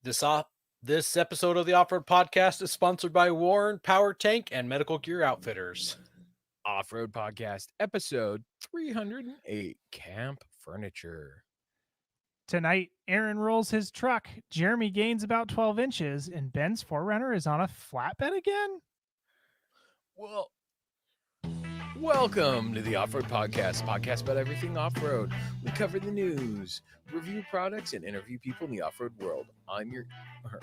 This op- this episode of the Off-Road Podcast is sponsored by Warren Power Tank and Medical Gear Outfitters. Off-Road Podcast, episode 308, Camp Furniture. Tonight, Aaron rolls his truck, Jeremy gains about 12 inches, and Ben's Forerunner is on a flatbed again? Well, welcome to the Off-Road podcast about everything off-road. We cover the news, review products, and interview people in the off-road world. I'm your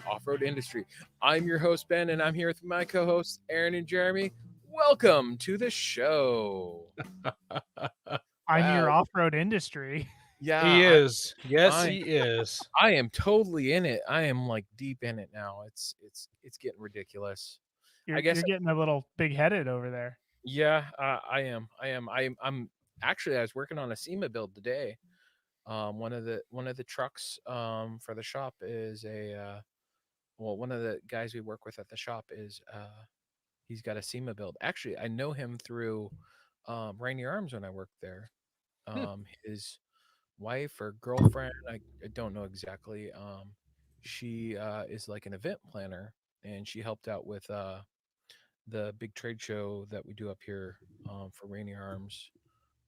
off-road industry. I'm your host, Ben, and I'm here with my co-hosts, Aaron and Jeremy. Welcome to the show. I'm your Wow. off-road industry. Yeah, He is. Yes, he is. I am totally in it. I am like deep in it now. It's getting ridiculous. You're guess- getting a little big-headed over there. Yeah, I am. I'm actually, I was working on a SEMA build today. One of the trucks for the shop is one of the guys we work with at the shop is he's got a SEMA build. Actually, I know him through Rainier Arms when I worked there. His wife or girlfriend, I don't know exactly. She is like an event planner, and she helped out with the big trade show that we do up here for Rainier Arms.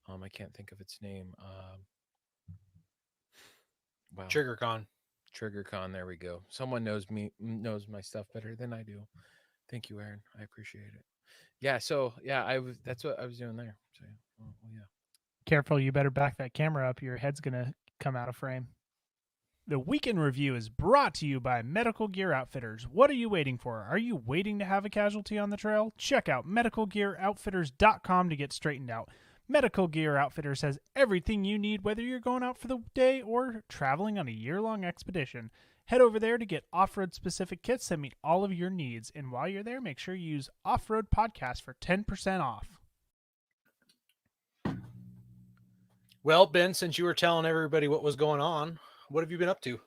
I can't think of its name. Wow. TriggerCon. There we go. Someone knows my stuff better than I do. Thank you, Aaron. I appreciate it. Yeah. So yeah, that's what I was doing there. So yeah. Careful, you better back that camera up. Your head's going to come out of frame. The Weekend Review is brought to you by Medical Gear Outfitters. What are you waiting for? Are you waiting to have a casualty on the trail? Check out medicalgearoutfitters.com to get straightened out. Medical Gear Outfitters has everything you need, whether you're going out for the day or traveling on a year-long expedition. Head over there to get off-road specific kits that meet all of your needs. And while you're there, make sure you use Off-Road Podcast for 10% off. Well, Ben, since you were telling everybody what was going on, what have you been up to?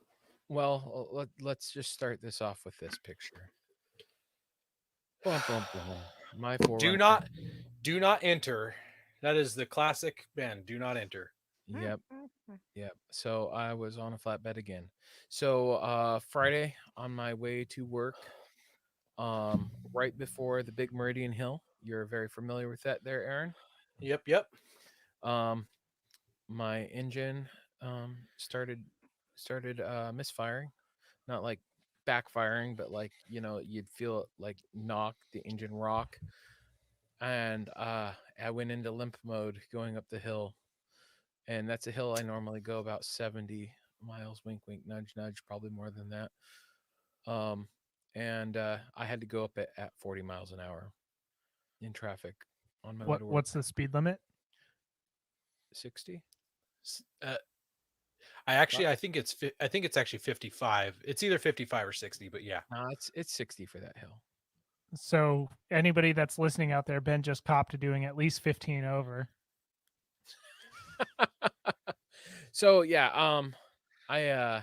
Well, let's just start this off with this picture. Bum, bum, bum. My Forerunner. Do not enter. That is the classic Ben. Do not enter. Yep. So I was on a flatbed again. So Friday on my way to work, right before the Big Meridian Hill. You're very familiar with that there, Aaron? Yep. My engine started misfiring, not like backfiring, but like, you'd feel it like knock the engine rock. And I went into limp mode going up the hill, and that's a hill I normally go about 70 miles, wink wink nudge nudge, probably more than that. And I had to go up at 40 miles an hour in traffic on my way to work. What's the speed limit? 60. I think it's actually 55. It's either 55 or 60, but yeah. No, it's 60 for that hill. So anybody that's listening out there, Ben just copped to doing at least 15 over. So yeah, then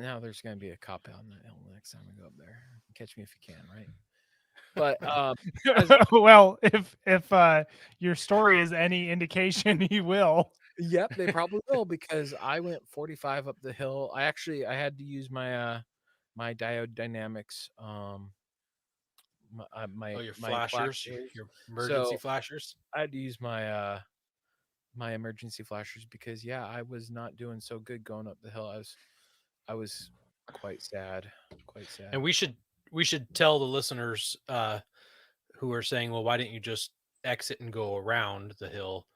now there's gonna be a cop out on the hill next time we go up there. Catch me if you can, right? But well, if your story is any indication, he will. Yep, they probably will, because I went 45 up the hill. I had to use my my diode dynamics your flashers, your emergency flashers. I had to use my my emergency flashers because I was not doing so good going up the hill. I was quite sad. And we should tell the listeners who are saying, well, why didn't you just exit and go around the hill?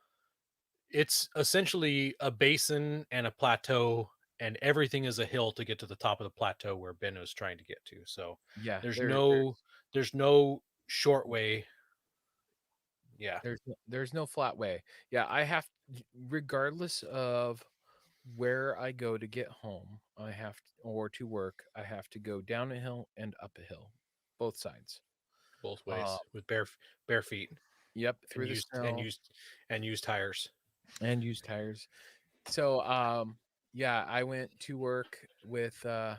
It's essentially a basin and a plateau, and everything is a hill to get to the top of the plateau where Ben was trying to get to. So yeah, there's no short way. Yeah, there's no flat way. Yeah, I have, regardless of where I go to get home, or to work, I have to go down a hill and up a hill, both sides, both ways, with bare feet. Yep, through the snow, and use tires. So I went to work with I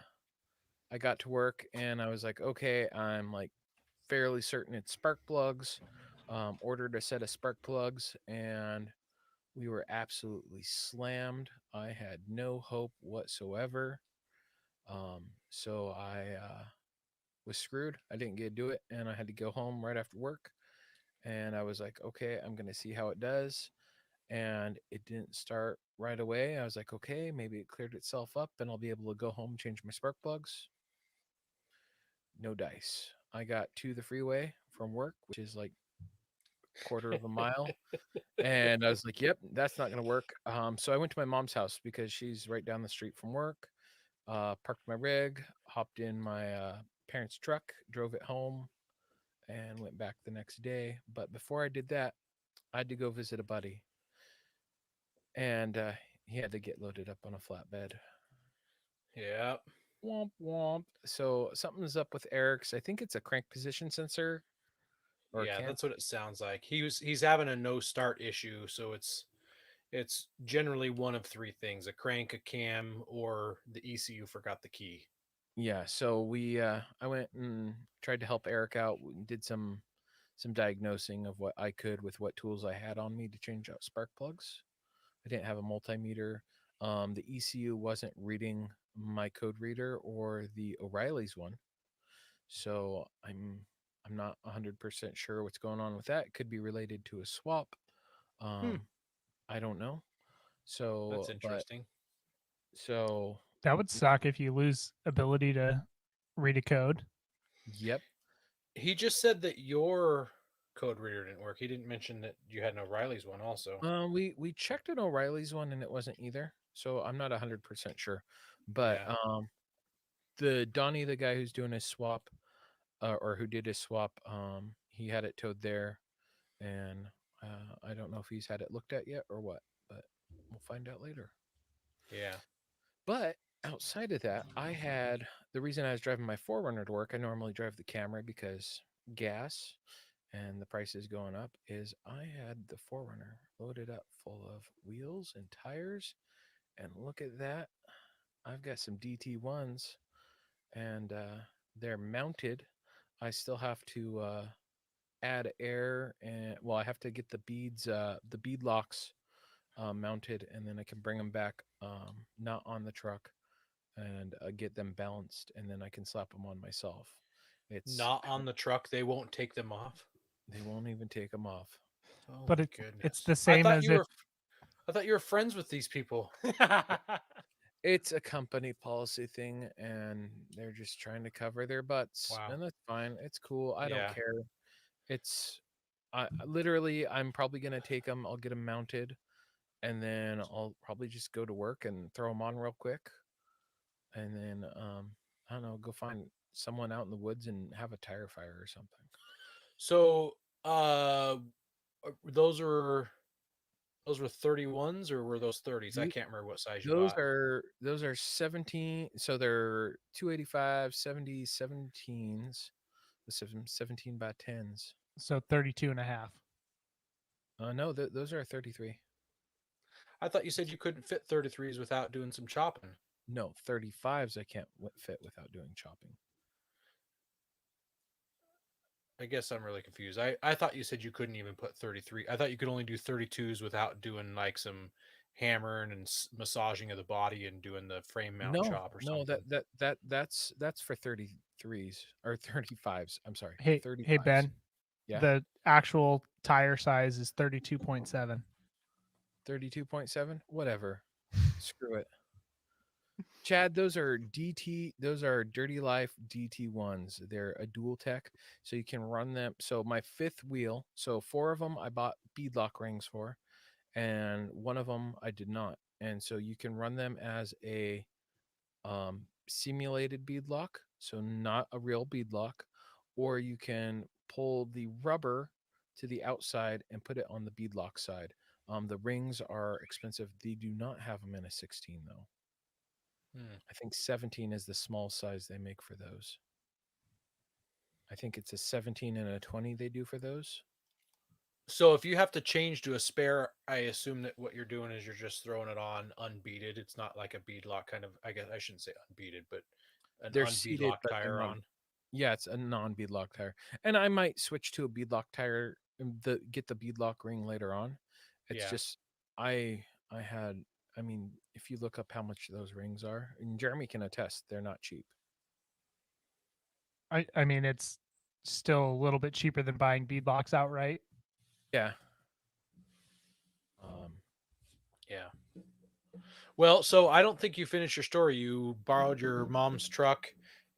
got to work and I was like, okay, I'm like fairly certain it's spark plugs. Ordered a set of spark plugs, and we were absolutely slammed. I had no hope whatsoever. So I was screwed. I didn't get to do it, and I had to go home right after work. And I was like, okay, I'm gonna see how it does. And it didn't start right away. I was like, okay, maybe it cleared itself up, and I'll be able to go home, change my spark plugs. No dice. I got to the freeway from work, which is like quarter of a mile. And I was like, yep, that's not going to work. So I went to my mom's house because she's right down the street from work. Parked my rig, hopped in my parents' truck, drove it home, and went back the next day. But before I did that, I had to go visit a buddy. And he had to get loaded up on a flatbed. Yeah. Womp womp. So something's up with Eric's. I think it's a crank position sensor or Yeah, cam. that's what it sounds like. He's having a no start issue, so it's generally one of three things: a crank, a cam, or the ECU forgot the key. Yeah. So I went and tried to help Eric out. We did some diagnosing of what I could with what tools I had on me to change out spark plugs. I didn't have a multimeter. The ECU wasn't reading my code reader or the O'Reilly's one. So I'm not 100% sure what's going on with that. It could be related to a swap. Hmm. I don't know. That's So, but interesting. so That would suck if you lose ability to read a code. yep. He just said that your code reader didn't work. He didn't mention that you had an O'Reilly's one also. We checked an O'Reilly's one and it wasn't either. So I'm not 100% sure. But Yeah. the Donnie, the guy who's doing his swap, or who did his swap, he had it towed there, and I don't know if he's had it looked at yet or what, but we'll find out later. Yeah. But outside of that, I had the reason I was driving my Forerunner to work. I normally drive the Camry because gas and the price is going up. Is I had the Forerunner loaded up full of wheels and tires, and look at that, I've got some DT1s, and they're mounted. I still have to add air, and well, I have to get the beads, the bead locks mounted, and then I can bring them back, not on the truck, and get them balanced, and then I can slap them on myself. It's Not on the truck. They won't take them off. they won't even take them off. Oh But my it's goodness. the same as if I thought you were friends with these people. It's a company policy thing, and they're just trying to cover their butts, Wow. and that's fine. It's cool. I don't Yeah. care. It's literally, I'm probably gonna take them. I'll get them mounted, and then I'll probably just go to work and throw them on real quick, and then I don't know, go find someone out in the woods and have a tire fire or something. So, those were 31s or were those 30s? I The- can't remember what size you Those bought. are 17. So they're 285 70 17s. The 17 by 10s. so 32 and a half. No, those are 33. I thought you said you couldn't fit 33s without doing some chopping. No, 35s I can't fit without doing chopping. I guess I'm really confused. I thought you said you couldn't even put 33. I thought you could only do 32s without doing like some hammering and massaging of the body and doing the frame mount No, chop or no, something. that's for 33s or 35s. I'm sorry, Hey, 35s. Ben. Yeah. The actual tire size is 32.7. 32.7. Whatever. Screw it. Chad, those are DT. Those are Dirty Life DT1s. They're a dual tech, so you can run them. So my fifth wheel. So 4 of them I bought beadlock rings for, and one of them I did not. And so you can run them as a simulated beadlock, so not a real beadlock, or you can pull the rubber to the outside and put it on the beadlock side. The rings are expensive. They do not have them in a 16 though. I think 17 is the small size they make for those. I think it's a 17 and a 20 they do for those. So if you have to change to a spare, I assume that what you're doing is you're just throwing it on unbeaded. It's not like a bead lock kind of. I guess I shouldn't say unbeaded, but an They're unbead seated, lock but tire on. yeah, it's a non-beadlock tire. And I might switch to a beadlock tire, get the beadlock ring later on. It's Yeah. just I had I mean, if you look up how much those rings are, and Jeremy can attest, they're not cheap. I mean, it's still a little bit cheaper than buying beadlocks outright. Yeah. Yeah. Well, so I don't think you finished your story. You borrowed your mom's truck,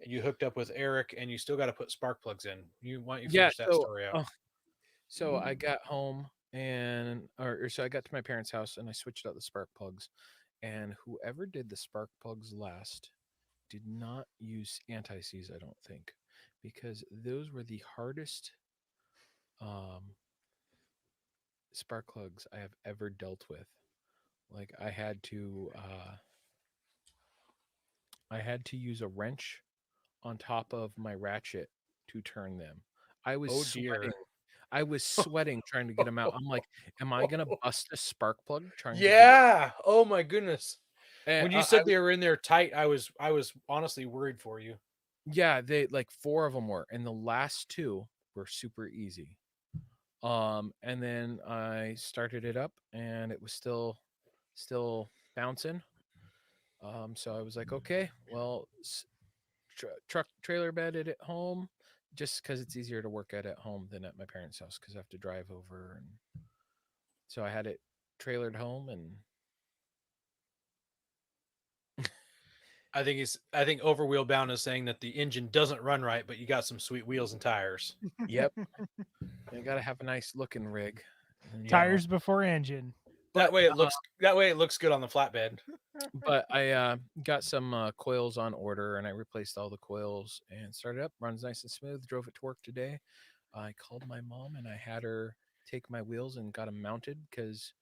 and you hooked up with Eric, and you still got to put spark plugs in. Why don't you Yeah. finish that story out? So I got home so I got to my parents' house and I switched out the spark plugs. And whoever did the spark plugs last did not use anti-seize, I don't think, because those were the hardest spark plugs I have ever dealt with. Like I had to use a wrench on top of my ratchet to turn them. I was Oh sweating. dear. I was sweating trying to get them out. I'm like, am I gonna bust a spark plug trying to get it? Yeah. Oh my goodness. And When you said they were in there tight, I was honestly worried for you. yeah, they like 4 of them were, and the last 2 were super easy. And then I started it up, and it was still bouncing. So I was like, okay, well, truck trailer bed it at home, just because it's easier to work at home than at my parents' house because I have to drive over, and so I had it trailered home, and I think Overwheel Bound is saying that the engine doesn't run right, but you got some sweet wheels and tires. yep, I got to have a nice looking rig. And, Tires before engine. That But, way it looks good on the flatbed. but I got some coils on order, and I replaced all the coils and started up. Runs nice and smooth. Drove it to work today. I called my mom and I had her take my wheels and got them mounted because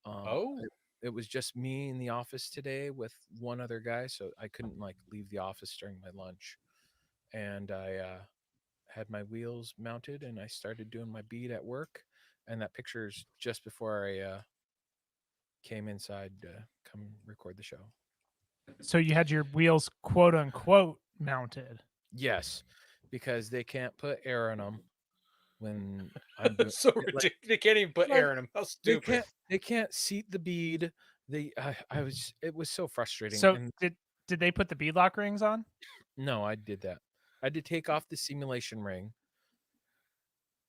Oh. it was just me in the office today with one other guy, so I couldn't like leave the office during my lunch. And I had my wheels mounted and I started doing my bead at work. And that picture's just before I came inside to come record the show. So you had your wheels quote unquote mounted. Yes, because they can't put air in them when I'm doing So ridiculous. They can't even put air in them. How stupid. they can't seat the bead. It was so frustrating. So And did they put the beadlock rings on? no, I did that. I had to take off the simulation ring.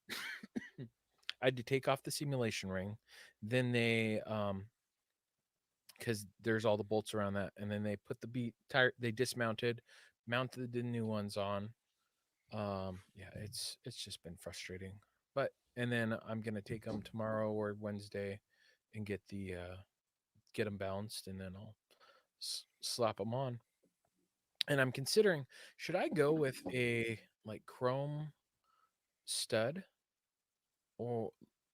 I had to take off the simulation ring. Then they because there's all the bolts around that, and then they put the bead tire. They dismounted, mounted the new ones on. Yeah, it's just been frustrating. But and then I'm gonna take them tomorrow or Wednesday, and get them balanced, and then I'll slap them on. And I'm considering, should I go with a like chrome stud or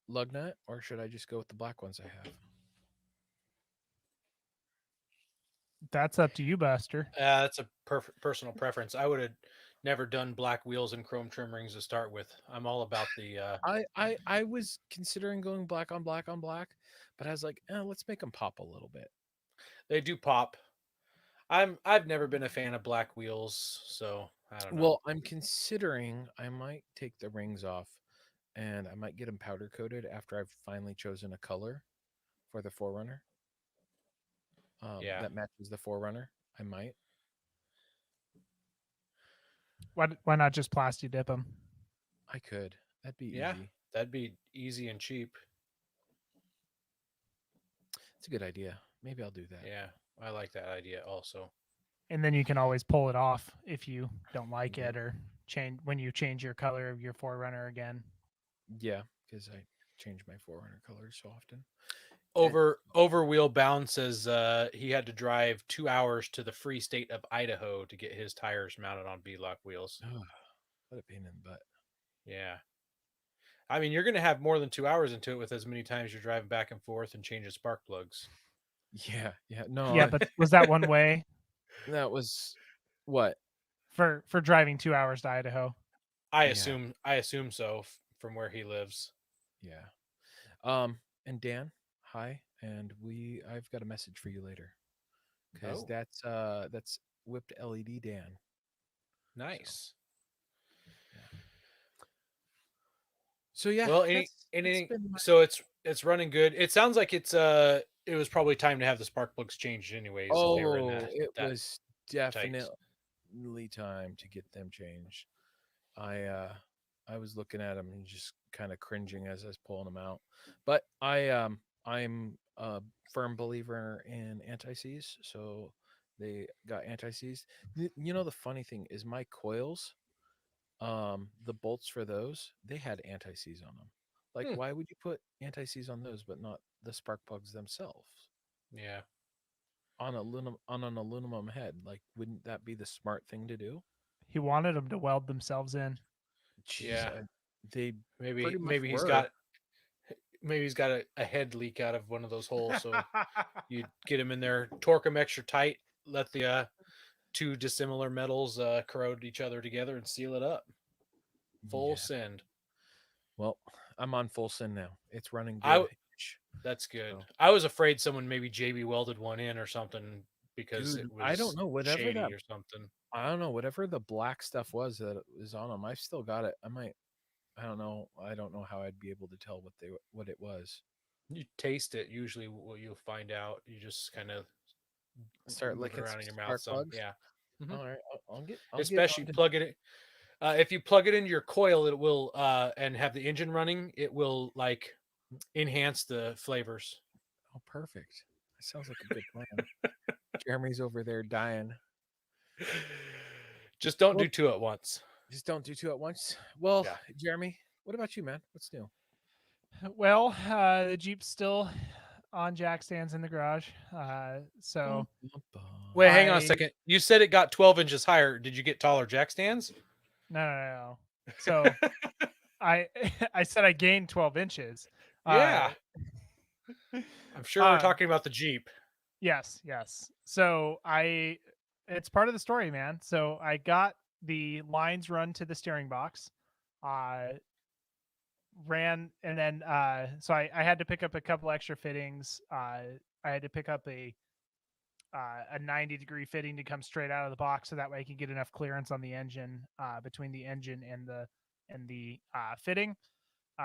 lug nut, or should I just go with the black ones I have? That's up to you, Buster. That's a perfect personal preference. I would have never done black wheels and chrome trim rings to start with. I'm all about the. I was considering going black on black on black, but I was like, let's make them pop a little bit. They do pop. I've never been a fan of black wheels, so I don't know. Well, I'm considering I might take the rings off, and I might get them powder coated after I've finally chosen a color for the Forerunner. Yeah. That matches the Forerunner. I might. Why not just plasti dip them? I could. That'd be Yeah, easy. that'd be easy and cheap. It's a good idea. Maybe I'll do that. Yeah, I like that idea also. And then you can always pull it off if you don't like Yep. it or change when you change your color of your Forerunner again. Yeah, because I change my Forerunner colors so often. Overwheel Bound says he had to drive 2 hours to the free state of Idaho to get his tires mounted on beadlock wheels. What a pain in the butt. Yeah. I mean, you're going to have more than 2 hours into it with as many times you're driving back and forth and changing spark plugs. Yeah, no. Yeah, but was that one way that was what? for driving 2 hours to Idaho? I Yeah. assume so from where he lives. Yeah. And Dan, hi, and I've got a message for you later, because Oh. that's Whipped LED Dan. Nice. So yeah. Well, that's anything. been my- So it's running good. It sounds like it's it was probably time to have the spark plugs changed anyways if they were in Oh, it that was tight. definitely time to get them changed. I uh I was looking at them and just kind of cringing as I was pulling them out. But I'm a firm believer in anti-seize, so they got anti-seize. You know the funny thing is my coils, the bolts for those, they had anti-seize on them. Like Hmm. why would you put anti-seize on those but not the spark plugs themselves? Yeah. On an aluminum head. Like, wouldn't that be the smart thing to do? He wanted them to weld themselves in. Jeez, Yeah. they Maybe pretty much maybe he's were. got a head leak out of one of those holes, so you get him in there, torque them extra tight, let the two dissimilar metals corrode each other together, and seal it up. Full Yeah. send. Well, I'm on full send now. It's running I good. That's good. So, I was afraid someone maybe JB welded one in or something because dude, it I don't was know whatever that. shady or something. I don't know whatever the black stuff was that was on them. I've still got it. I might. I don't know. I don't know how I'd be able to tell what it was. You taste it. Usually, what you'll find out, you just kind of Start move it licking around some in your mouth spark some. plugs. Yeah. Mhm. All right, I'll get Especially on to. plug it. If you plug it into your coil, it will and have the engine running. It will like enhance the flavors. Oh, perfect. That sounds like a good plan. Jeremy's over there dying. Just don't Well, do two at once. just don't do two at once. Well, Yeah. Jeremy, what about you, man? What's new? Well, the Jeep's still on jack stands in the garage. So Bum, bum, bum. Wait, hang on a I second. You said it got 12 inches higher. Did you get taller jack stands? no. So I I said I gained 12 inches. Uh, Yeah. I'm sure we're um, talking about the Jeep. yes. So it's part of the story, man. So I got the lines run to the steering box. Uh, ran and then so I had to pick up a couple extra fittings. I had to pick up a 90-degree fitting to come straight out of the box so that way I can get enough clearance on the engine between the engine and the fitting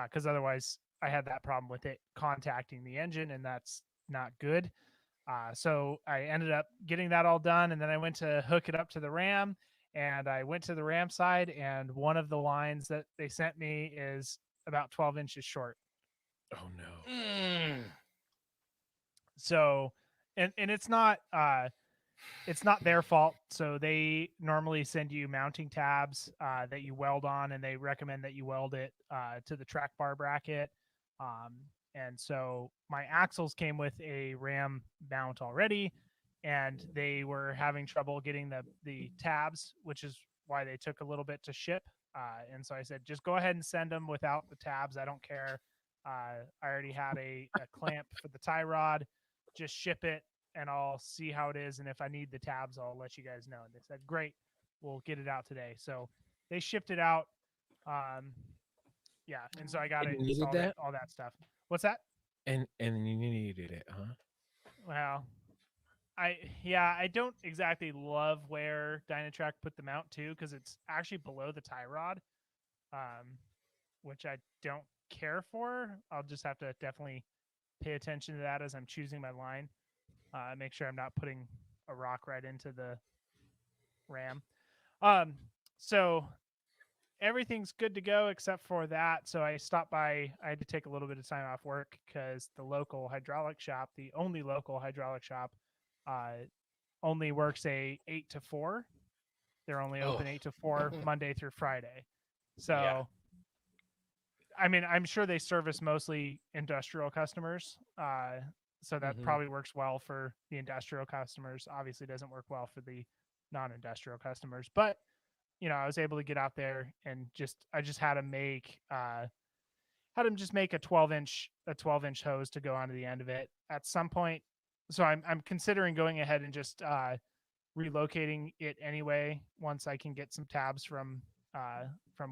because otherwise I had that problem with it contacting the engine and that's not good. So I ended up getting that all done and then I went to hook it up to the ram and I went to the ram side and one of the lines that they sent me is about 12 inches short. Oh no. Mm. So and it's not their fault. So they normally send you mounting tabs that you weld on, and they recommend that you weld it to the track bar bracket. Um, and so my axles came with a ram mount already, and they were having trouble getting the tabs, which is why they took a little bit to ship. And so I said, just go ahead and send them without the tabs. I don't care. I already had a clamp for the tie rod. Just ship it and I'll see how it is. And if I need the tabs, I'll let you guys know. And they said, great, we'll get it out today. So they shipped it out. Um, yeah. And so I got And it you needed installed, that, all that stuff. What's that? and you needed it, huh? Well, I don't exactly love where Dynatrack put the mount to because it's actually below the tie rod, which I don't care for. I'll just have to definitely pay attention to that as I'm choosing my line. Make sure I'm not putting a rock right into the ram. Um, so everything's good to go except for that. So I stopped by. I had to take a little bit of time off work because the local hydraulic shop, the only local hydraulic shop, uh, only works a 8 to 4. They're only Oh, open 8 to 4 Monday through Friday. yeah. So I mean, I'm sure they service mostly industrial customers. So that Hmm. probably works well for the industrial customers. Obviously, doesn't work well for the non-industrial customers. But I was able to get out there and I just had him make a 12-inch hose to go onto the end of it at some point. So I'm considering going ahead and just relocating it anyway once I can get some tabs from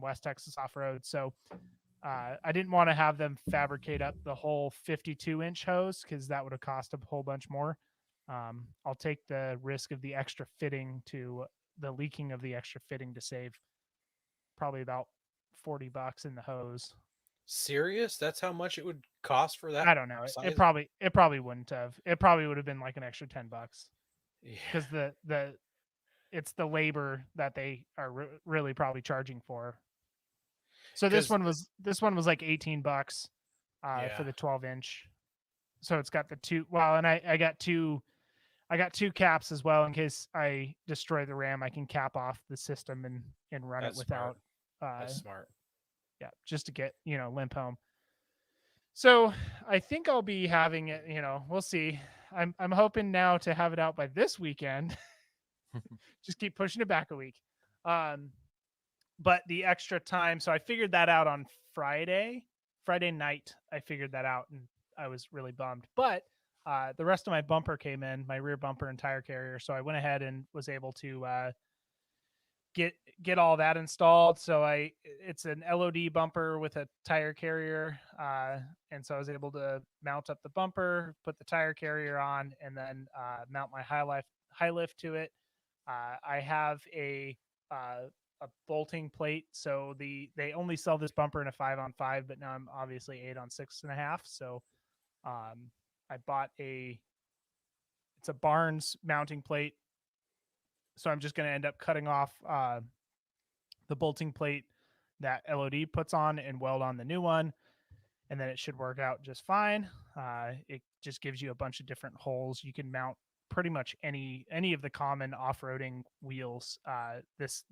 West Texas Off Road. So I didn't want to have them fabricate up the whole 52-inch hose because that would have cost a whole bunch more. I'll take the risk of the extra fitting to the leaking of the extra fitting to save probably about $40 in the hose. Serious? That's how much it would cost for that I don't know. size? It probably wouldn't have. It probably would have been like an extra $10 Yeah. because it's the labor that they are really probably charging for. So this 'Cause one was like $18 for Yeah. the 12-inch. So it's got the two. Well, and I got two caps as well in case I destroy the RAM. I can cap off the system and run it That's smart. without. That's smart. Yeah, just to get limp home. So I think I'll be having it. We'll see. I'm hoping now to have it out by this weekend. Just keep pushing it back a week. But the extra time, so I figured that out on Friday night. I figured that out, and I was really bummed. But the rest of my bumper came in, my rear bumper and tire carrier. So I went ahead and was able to get all that installed. So it's an LOD bumper with a tire carrier, and so I was able to mount up the bumper, put the tire carrier on, and then mount my high lift to it. I have a bolting plate, so they only sell this bumper in a 5-on-5, but now I'm obviously 8-on-6.5. So I bought it's a Barnes mounting plate. So I'm just going to end up cutting off the bolting plate that LOD puts on and weld on the new one, and then it should work out just fine. It just gives you a bunch of different holes. You can mount pretty much any of the common off-roading wheels. This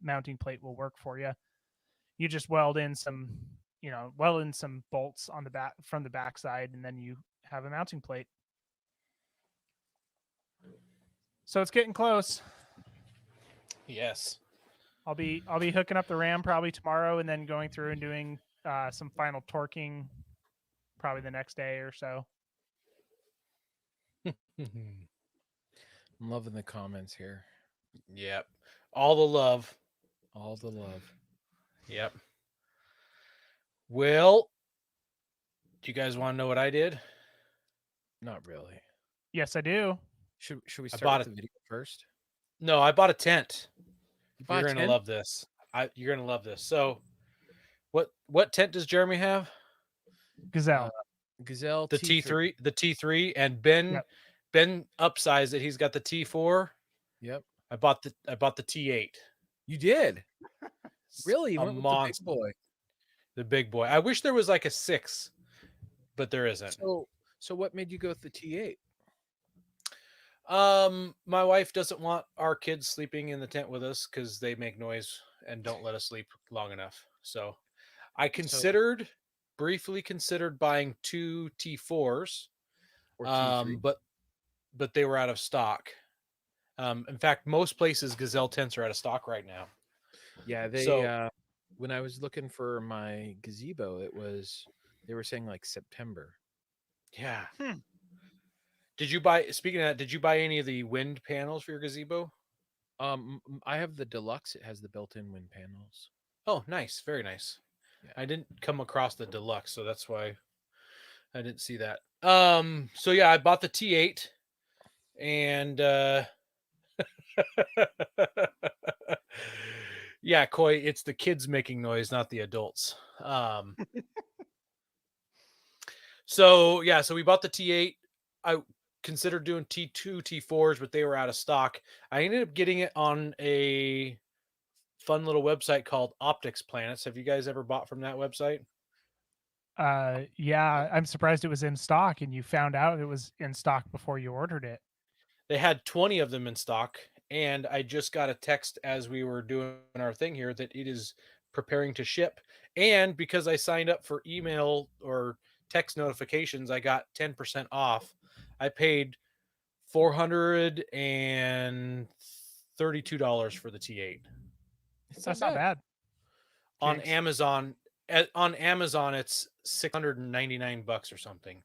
mounting plate will work for you. You just weld in some bolts on the back from the backside, and then you have a mounting plate. So it's getting close. Yes. I'll be hooking up the RAM probably tomorrow, and then going through and doing some final torquing probably the next day or so. I'm loving the comments here. Yep. All the love. All the love. Yep. Well, do you guys want to know what I did? Not really. Yes, I do. Should we bought start with it. the video first? No, I bought a tent. You bought You're a gonna tent? love this. You're gonna love this. So, what tent does Jeremy have? Gazelle. Gazelle The T3, the T3, and Ben upsized it. He's got the T4. Yep. I bought the T8. You did. Really? You A went with the big monster. boy. The big boy. I wish there was like a 6, but there isn't. So what made you go with the T8? My wife doesn't want our kids sleeping in the tent with us because they make noise and don't let us sleep long enough. So I briefly considered buying 2 T4s, Or T3? but they were out of stock. In fact, most places Gazelle tents are out of stock right now. Yeah, when I was looking for my gazebo, they were saying like September. Yeah. Speaking of that, did you buy any of the wind panels for your gazebo? I have the deluxe. It has the built-in wind panels. Oh, nice. Very nice. Yeah. I didn't come across the deluxe, so that's why I didn't see that. So yeah, I bought the T8 and yeah, Coy, it's the kids making noise, not the adults. So we bought the T8. I considered doing T2, T4s, but they were out of stock. I ended up getting it on a fun little website called Optics Planets. Have you guys ever bought from that website? Yeah, I'm surprised it was in stock, and you found out it was in stock before you ordered it. They had 20 of them in stock, and I just got a text as we were doing our thing here that it is preparing to ship. And because I signed up for email or text notifications, I got 10% off. I paid $432 for the T8. That's not bad. On Amazon, it's $699 or something.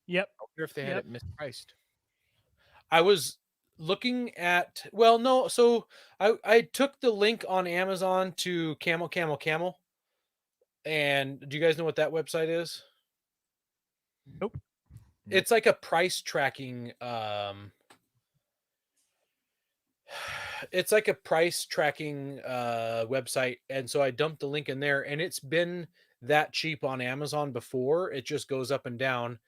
Yep. I wonder if they had it mispriced. I was looking at, so I took the link on Amazon to Camel. And do you guys know what that website is? Nope. It's like a price tracking It's like a price tracking website, and so I dumped the link in there, and it's been that cheap on Amazon before. It just goes up and down.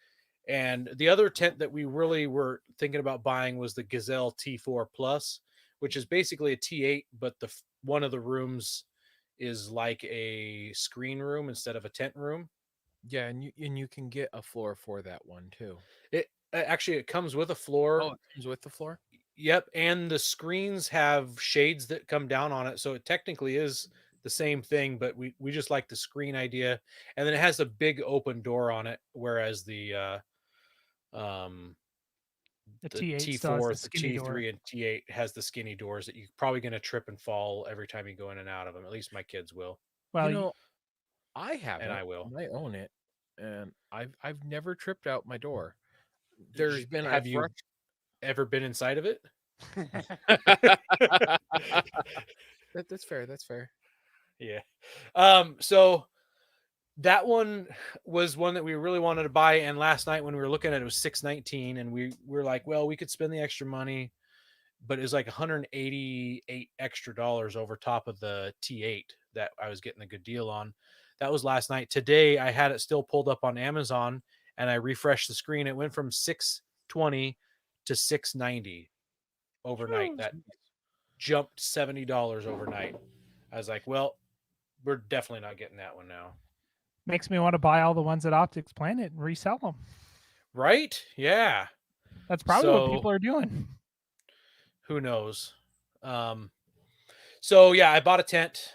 And the other tent that we really were thinking about buying was the Gazelle T4 Plus, which is basically a T8, but one of the rooms is like a screen room instead of a tent room. Yeah, and you can get a floor for that one too. It actually it comes with a Oh, floor. it comes with the floor? Yep, and the screens have shades that come down on it, so it technically is the same thing, but we just like the screen idea, and then it has a big open door on it, whereas um The the T8 still has T4, the the skinny door. T3, and T8 has the skinny doors that you're probably going to trip and fall every time you go in and out of them. At least my kids will, Well, You know, I and haven't, I will. and I own it, and I've never tripped out my door. There's been Have I've you rushed. ever been inside of it? That's fair. That's fair. Yeah. So that one was one that we really wanted to buy, and last night when we were looking at it, it was $619, and we were like, well, we could spend the extra money, but it was like $188 extra over top of the T8 that I was getting a good deal on. That was last night. Today I had it still pulled up on Amazon, and I refreshed the screen. It went from 620 to 690 overnight. That jumped $70 overnight. I was like, well, we're definitely not getting that one now. makes me want to buy all the ones at Optics Planet and resell them. Right? Yeah. That's probably what So people are doing. who knows? So yeah, I bought a tent.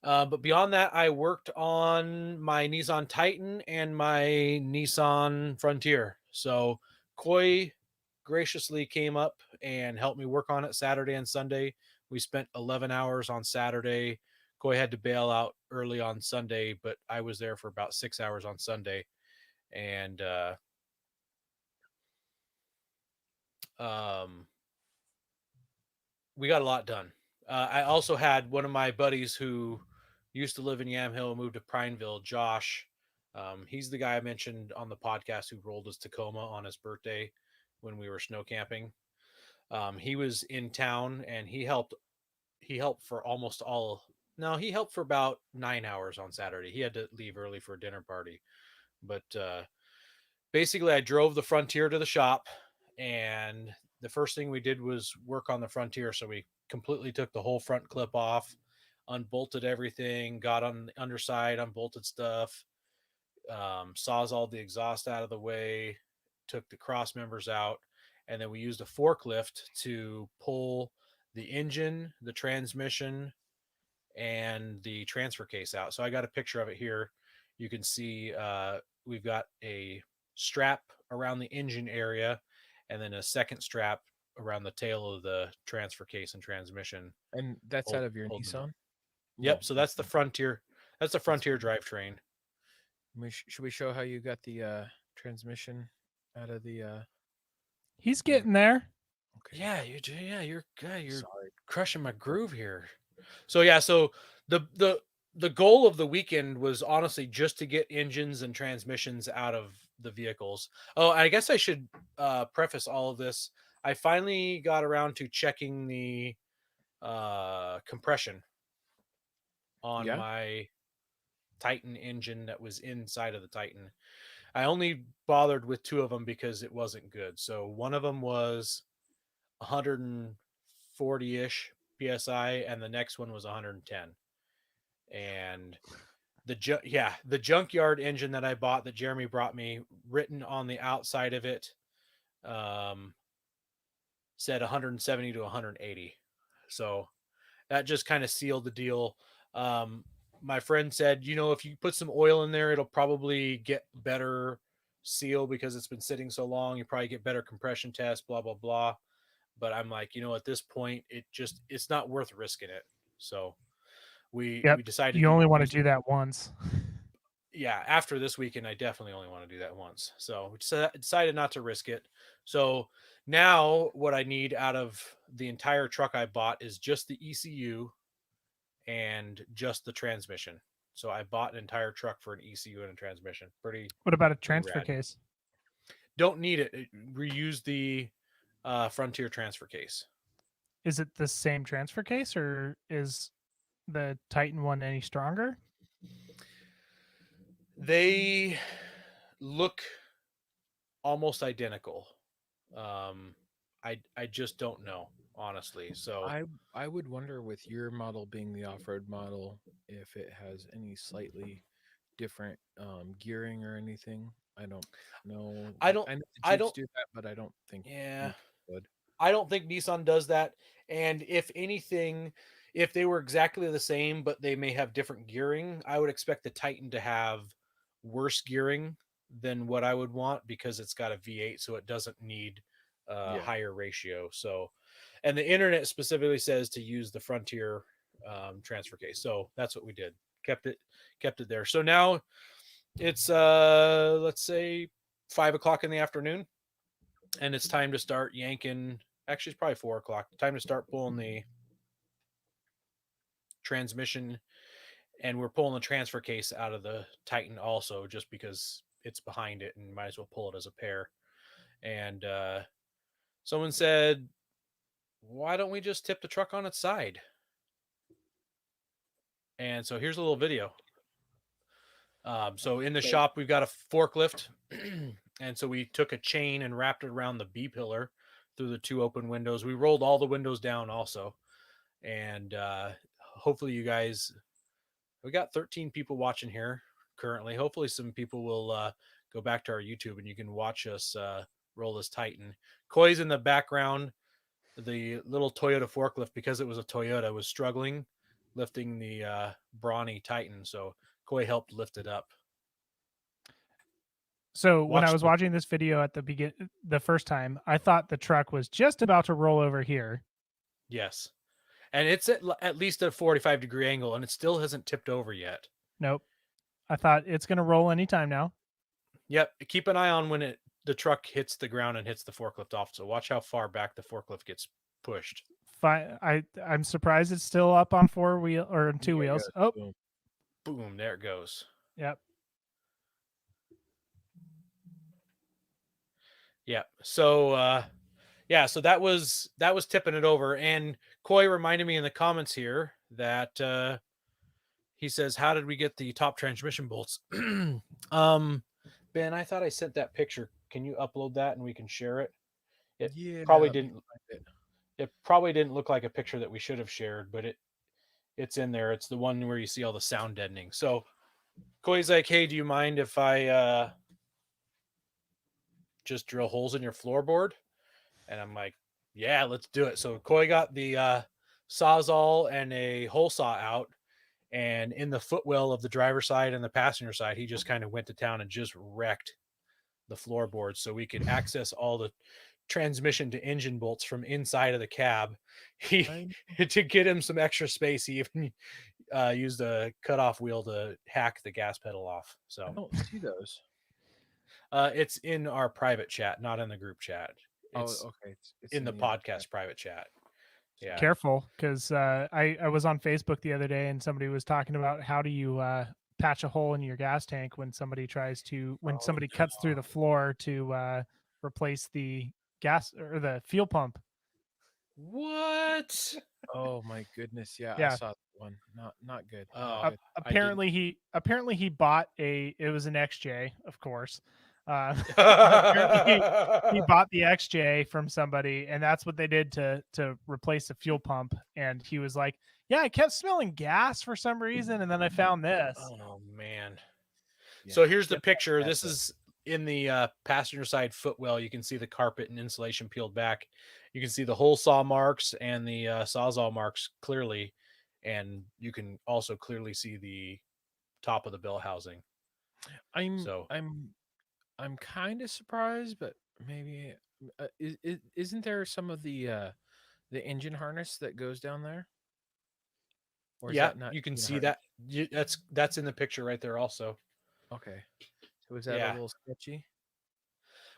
But beyond that, I worked on my Nissan Titan and my Nissan Frontier. So Coy graciously came up and helped me work on it Saturday and Sunday. We spent 11 hours on Saturday. Coy had to bail out early on Sunday, but I was there for about 6 hours on Sunday. And we got a lot done. I also had one of my buddies who used to live in Yamhill, moved to Prineville, Josh. He's the guy I mentioned on the podcast who rolled his Tacoma on his birthday when we were snow camping. He was in town and he helped. He helped for almost all. No, he helped for about 9 hours on Saturday. He had to leave early for a dinner party, but basically, I drove the Frontier to the shop, and the first thing we did was work on the Frontier. So we completely took the whole front clip off, unbolted everything, got on the underside, unbolted stuff, saws all the exhaust out of the way, took the cross members out, and then we used a forklift to pull the engine, the transmission, and the transfer case out. So I got a picture of it here. You can see we've got a strap around the engine area and then a second strap around the tail of the transfer case and transmission. And that's out of your Nissan? Yep. Well, So that's the Frontier. That's the Frontier drivetrain. should we show how you got the transmission out of the He's getting there. okay. Yeah, you do. Yeah, you're good. You're Sorry. crushing my groove here. So yeah, so the goal of the weekend was honestly just to get engines and transmissions out of the vehicles. Oh, I guess I should preface all of this. I finally got around to checking the compression on Yeah? my Titan engine that was inside of the Titan. I only bothered with two of them because it wasn't good. So one of them was 140-ish psi and the next one was 110. And the junkyard engine that I bought that Jeremy brought me, written on the outside of it, said 170 to 180. So that just kind of sealed the deal. My friend said, if you put some oil in there, it'll probably get better seal because it's been sitting so long. You probably get better compression test, blah, blah, blah. But I'm like, at this point, it's not worth risking it. So we decided You to only want to use do that once. yeah, after this weekend, I definitely only want to do that once. So we decided not to risk it. So now what I need out of the entire truck I bought is just the ECU and just the transmission. So I bought an entire truck for an ECU and a transmission. What about a pretty transfer rad. case? Don't need it. Reuse Frontier transfer case. Is it the same transfer case, or is the Titan one any stronger? They look almost identical. I just don't know, honestly. So I would wonder with your model being the off-road model if it has any slightly different gearing or anything. I don't know. I don't I know the I Jeeps don't do that, but I don't think yeah. Nissan would. I don't think Nissan does that. And if anything, if they were exactly the same, but they may have different gearing, I would expect the Titan to have worse gearing than what I would want because it's got a V8, so it doesn't need a Yeah. higher ratio. So, and the internet specifically says to use the Frontier transfer case. So that's what we did. Kept it there. So now it's let's say 5 o'clock in the afternoon, and it's time to start yanking. Actually, it's probably 4 o'clock. Time to start pulling the transmission, and we're pulling the transfer case out of the Titan also, just because it's behind it, and might as well pull it as a pair. And someone said, "Why don't we just tip the truck on its side?" And so here's a little video. So in the shop, we've got a forklift, and so we took a chain and wrapped it around the B pillar through the 2 open windows. We rolled all the windows down also, and hopefully you guys. We got 13 people watching here currently. Hopefully some people will go back to our YouTube and you can watch us roll this Titan. Koi's in the background. The little Toyota forklift, because it was a Toyota, was struggling lifting the brawny Titan. So Koi helped lift it up. So when I Watch was watching this video at the first time, I thought the truck was just about to roll over here. Yes. And it's at least a 45-degree angle, and it still hasn't tipped over yet. Nope. I thought it's going to roll anytime now. Yep. Keep an eye on when the truck hits the ground and hits the forklift off. So watch how far back the forklift gets pushed. I'm surprised it's still up on 4 wheel or 2 wheels. Oh, Boom. Boom, there it goes. Yep. Yeah. So so that was tipping it over. And Koi reminded me in the comments here that he says, "How did we get the top transmission bolts?" Ben, I thought I sent that picture. Can you upload that and we can share it? It probably didn't. It probably didn't look like a picture that we should have shared, but it's in there. It's the one where you see all the sound deadening. So Koi's like, "Hey, do you mind if I just drill holes in your floorboard?" And I'm like, "Yeah, let's do it." So Koi got the Sawzall and a hole saw out, and in the footwell of the driver's side and the passenger side, he just kind of went to town and just wrecked the floorboards so we could access all the transmission to engine bolts from inside of the cab. He to get him some extra space, he even used a cutoff wheel to hack the gas pedal off. So I don't see those. it's in our private chat, not in the group chat. It's okay. It's in the podcast private chat. Yeah. Careful, because I was on Facebook the other day and somebody was talking about how do you patch a hole in your gas tank when somebody somebody cuts through the floor to replace the gas or the fuel pump. What? Oh my goodness! Yeah, Yeah. I saw that one. Not good. Apparently he bought it was an XJ, of course. Apparently he bought the XJ from somebody, and that's what they did to replace the fuel pump. And he was like, "Yeah, I kept smelling gas for some reason, and then I found this." Oh man! Yeah. So here's the picture. This is in the passenger side footwell. You can see the carpet and insulation peeled back. You can see the hole saw marks and the Sawzall marks clearly, and you can also clearly see the top of the bell housing. I'm kind of surprised, but maybe isn't there some of the engine harness that goes down there? Or is that not you can see harness? That. That's in the picture right there also. Okay. So is that a little sketchy?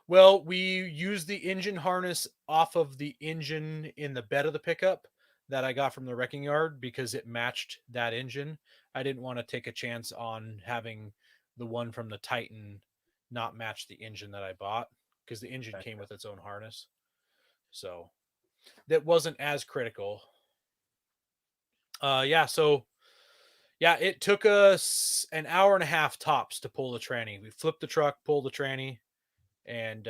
Well, we use the engine harness off of the engine in the bed of the pickup that I got from the wrecking yard because it matched that engine. I didn't want to take a chance on having the one from the Titan not match the engine that I bought because the engine came with its own harness. So that wasn't as critical. So it took us an hour and a half tops to pull the tranny. We flipped the truck, pulled the tranny, and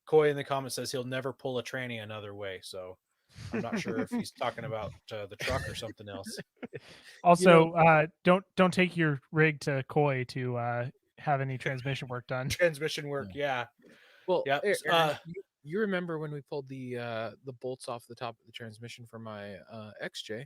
Coy in the comments says he'll never pull a tranny another way. So I'm not sure if he's talking about the truck or something else. Also, don't take your rig to Koi to have any transmission work done. Transmission work, yeah. Well, Yep. Aaron, you remember when we pulled the bolts off the top of the transmission for my XJ?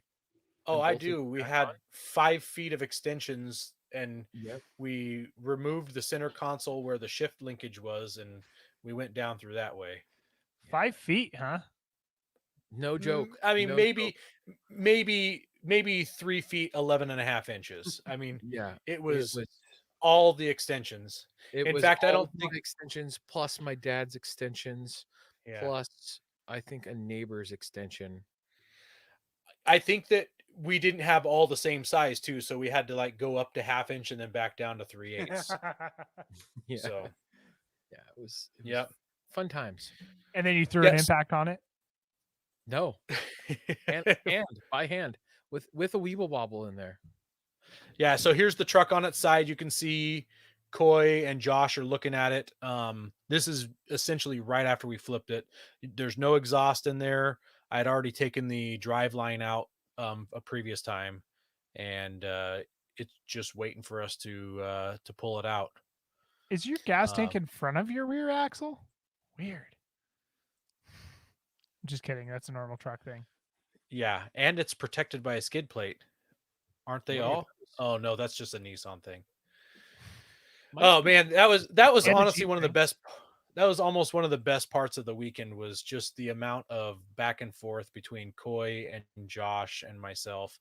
Oh, and I bolted do. it We back had on? 5 feet of extensions, and Yep. we removed the center console where the shift linkage was, and we went down through that way. 5 feet, huh? No joke. I mean, No maybe joke. 3 feet 11 and a half inches. I mean, Yeah. it was all the extensions. It In was fact, I all don't of think my extensions plus my dad's extensions yeah. plus I think a neighbor's extension. I think that we didn't have all the same size too, so we had to like go up to 1/2 inch and then back down to 3/8. Yeah. So Yeah, it was fun times. And then you threw an impact on it? No. and by hand with a weeble wobble in there. Yeah, so here's the truck on its side. You can see Coy and Josh are looking at it. This is essentially right after we flipped it. There's no exhaust in there. I had already taken the drive line out a previous time, and it's just waiting for us to pull it out. Is your gas tank in front of your rear axle? Weird. Just kidding. That's a normal truck thing. Yeah, and it's protected by a skid plate. Aren't they all? Oh no, that's just a Nissan thing. Oh man, that was honestly one of the best. That was almost one of the best parts of the weekend, was just the amount of back and forth between Coy and Josh and myself.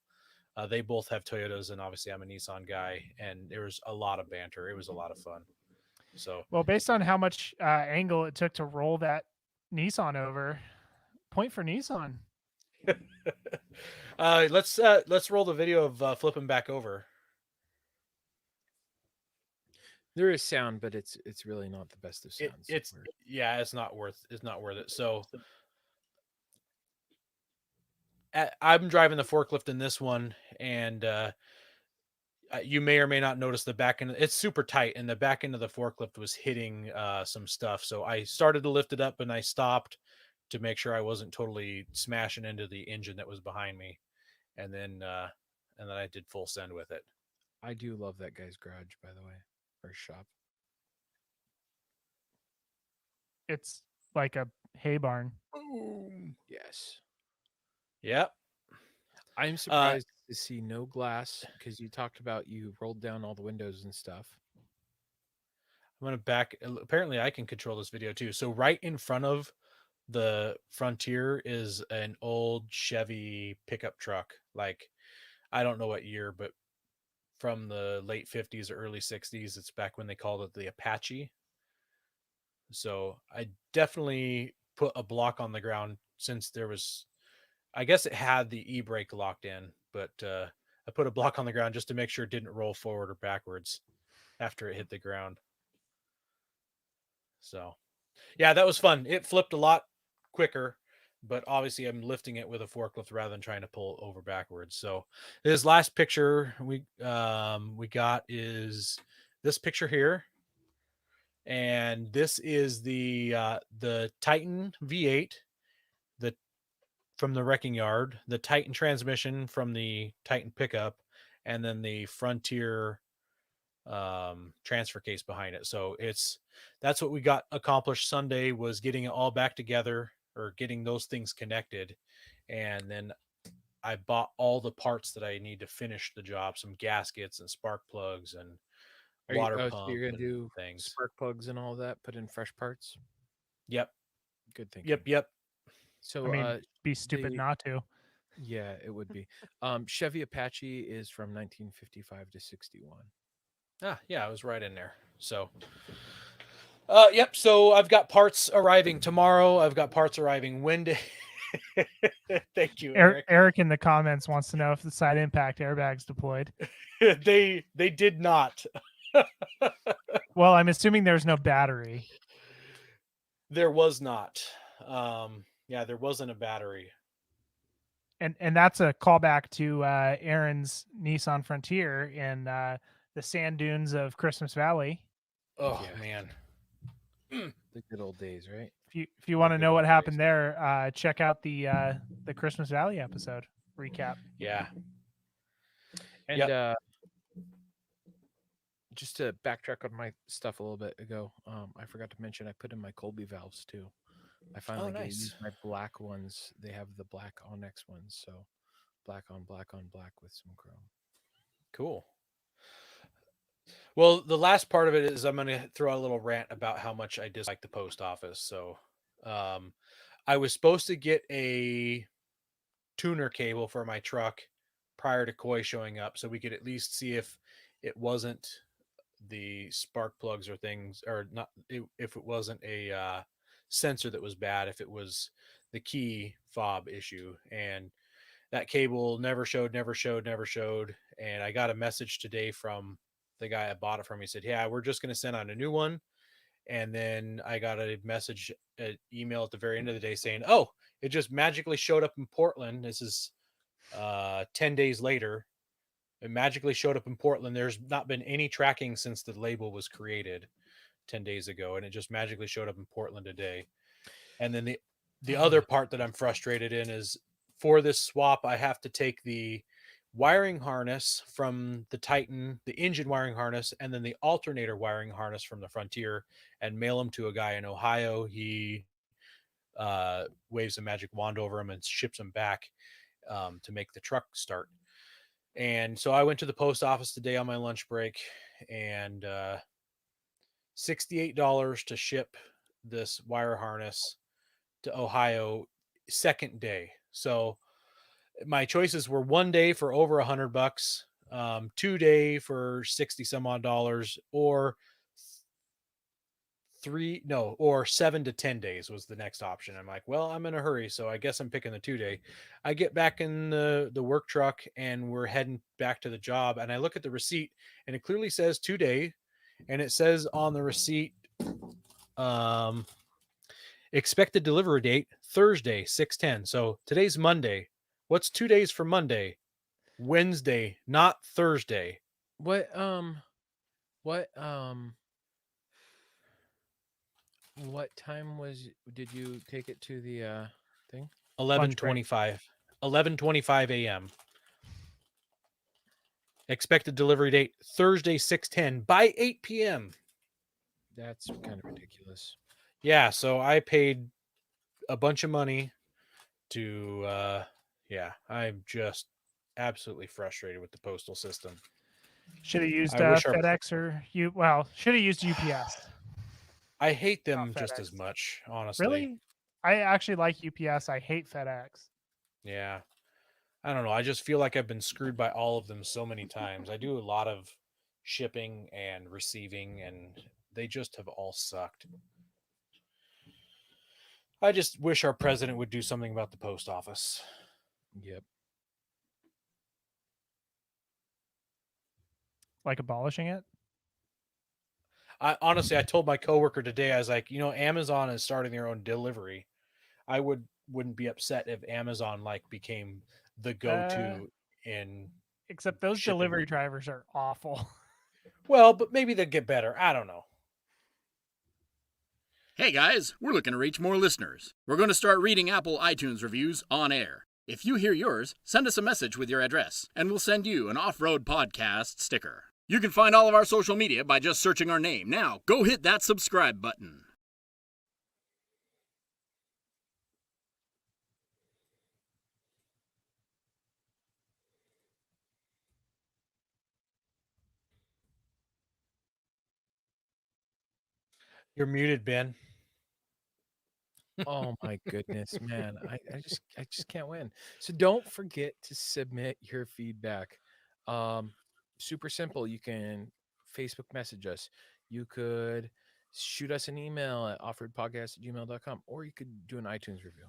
They both have Toyotas, and obviously I'm a Nissan guy, and there was a lot of banter. It was a lot of fun. So, well, based on how much angle it took to roll that Nissan over, point for Nissan. Let's roll the video of flipping back over. There is sound, but it's really not the best of sounds. It's not worth it. So I'm driving the forklift in this one, and you may or may not notice the back end. It's super tight, and the back end of the forklift was hitting some stuff. So I started to lift it up, and I stopped to make sure I wasn't totally smashing into the engine that was behind me, and then I did full send with it. I do love that guy's garage, by the way, or shop. It's like a hay barn. Boom. Yes. Yep. I'm surprised to see no glass, because you talked about you rolled down all the windows and stuff. I'm going to back. Apparently I can control this video too. So right in front of the Frontier is an old Chevy pickup truck. Like, I don't know what year, but from the late 50s or early 60s. It's back when they called it the Apache. So I definitely put a block on the ground, since there was, I guess it had the e-brake locked in, but I put a block on the ground just to make sure it didn't roll forward or backwards after it hit the ground. So yeah, that was fun. It flipped a lot quicker, but obviously I'm lifting it with a forklift rather than trying to pull over backwards. So this last picture we got is this picture here. And this is the Titan V8, from the wrecking yard, the Titan transmission from the Titan pickup, and then the Frontier transfer case behind it. So that's what we got accomplished Sunday, was getting it all back together, or getting those things connected. And then I bought all the parts that I need to finish the job, some gaskets and spark plugs and water pump. So you're gonna do things, spark plugs and all that, put in fresh parts? Yep. Good thing. Yep. So I mean, be stupid not to. Yeah, it would be. Chevy Apache is from 1955 to 61. Yeah, I was right in there. So yep, so I've got parts arriving tomorrow. I've got parts arriving Wednesday. Thank you, Eric. Eric in the comments wants to know if the side impact airbags deployed. They did not. Well, I'm assuming there's no battery. There was not. Yeah, there wasn't a battery. And that's a callback to Aaron's Nissan Frontier in the sand dunes of Christmas Valley. Oh Yeah. man. The good old days, right? If you want to good know old what days. happened there, check out the Christmas Valley episode recap. Yeah. And Yep. just to backtrack on my stuff a little bit ago, I forgot to mention I put in my Colby valves too. I finally nice. used my black ones. They have the black Onyx ones, so black on black with some chrome. Cool. Well, the last part of it is I'm going to throw out a little rant about how much I dislike the post office. So, I was supposed to get a tuner cable for my truck prior to Koi showing up, so we could at least see if it wasn't the spark plugs or things, or not, if it wasn't a sensor that was bad, if it was the key fob issue. And that cable never showed. And I got a message today from the guy I bought it from. He said, yeah, we're just going to send out a new one. And then I got a message, an email at the very end of the day saying, oh, it just magically showed up in Portland. This is 10 days later. It magically showed up in Portland. There's not been any tracking since the label was created 10 days ago. And it just magically showed up in Portland today. And then the other part that I'm frustrated in is, for this swap, I have to take the wiring harness from the Titan, the engine wiring harness, and then the alternator wiring harness from the Frontier, and mail them to a guy in Ohio. He waves a magic wand over them and ships them back to make the truck start. And so I went to the post office today on my lunch break, and $68 to ship this wire harness to Ohio, second day. So my choices were 1 day for over $100, 2 day for 60 some odd dollars, or 7 to 10 days was the next option. I'm like, well, I'm in a hurry, so I guess I'm picking the 2 day. I get back in the work truck and we're heading back to the job, and I look at the receipt and it clearly says 2 day, and it says on the receipt, expected delivery date Thursday 6/10. So today's Monday. What's 2 days from Monday? Wednesday, not Thursday. What time did you take it to the thing? 11:25. 11:25 a.m. Expected delivery date Thursday 6/10 by 8 p.m. That's kind of ridiculous. Yeah, so I paid a bunch of money to I'm just absolutely frustrated with the postal system. Should have used I wish FedEx should have used UPS. I hate them Not just FedEx. as much, honestly. Really? I actually like UPS. I hate FedEx. Yeah. I don't know. I just feel like I've been screwed by all of them so many times. I do a lot of shipping and receiving, and they just have all sucked. I just wish our president would do something about the post office. Yep. Like abolishing it? Honestly, I told my coworker today, I was like, Amazon is starting their own delivery. I wouldn't be upset if Amazon became the go-to in except those shipping. delivery drivers are awful. Well, but maybe they'll get better. I don't know. Hey guys, we're looking to reach more listeners. We're going to start reading Apple iTunes reviews on air. If you hear yours, send us a message with your address, and we'll send you an Off-Road Podcast sticker. You can find all of our social media by just searching our name. Now, go hit that subscribe button. You're muted, Ben. Oh my goodness, man. I just can't win. So don't forget to submit your feedback. Super simple. You can Facebook message us. You could shoot us an email at offeredpodcast@gmail.com, or you could do an iTunes review.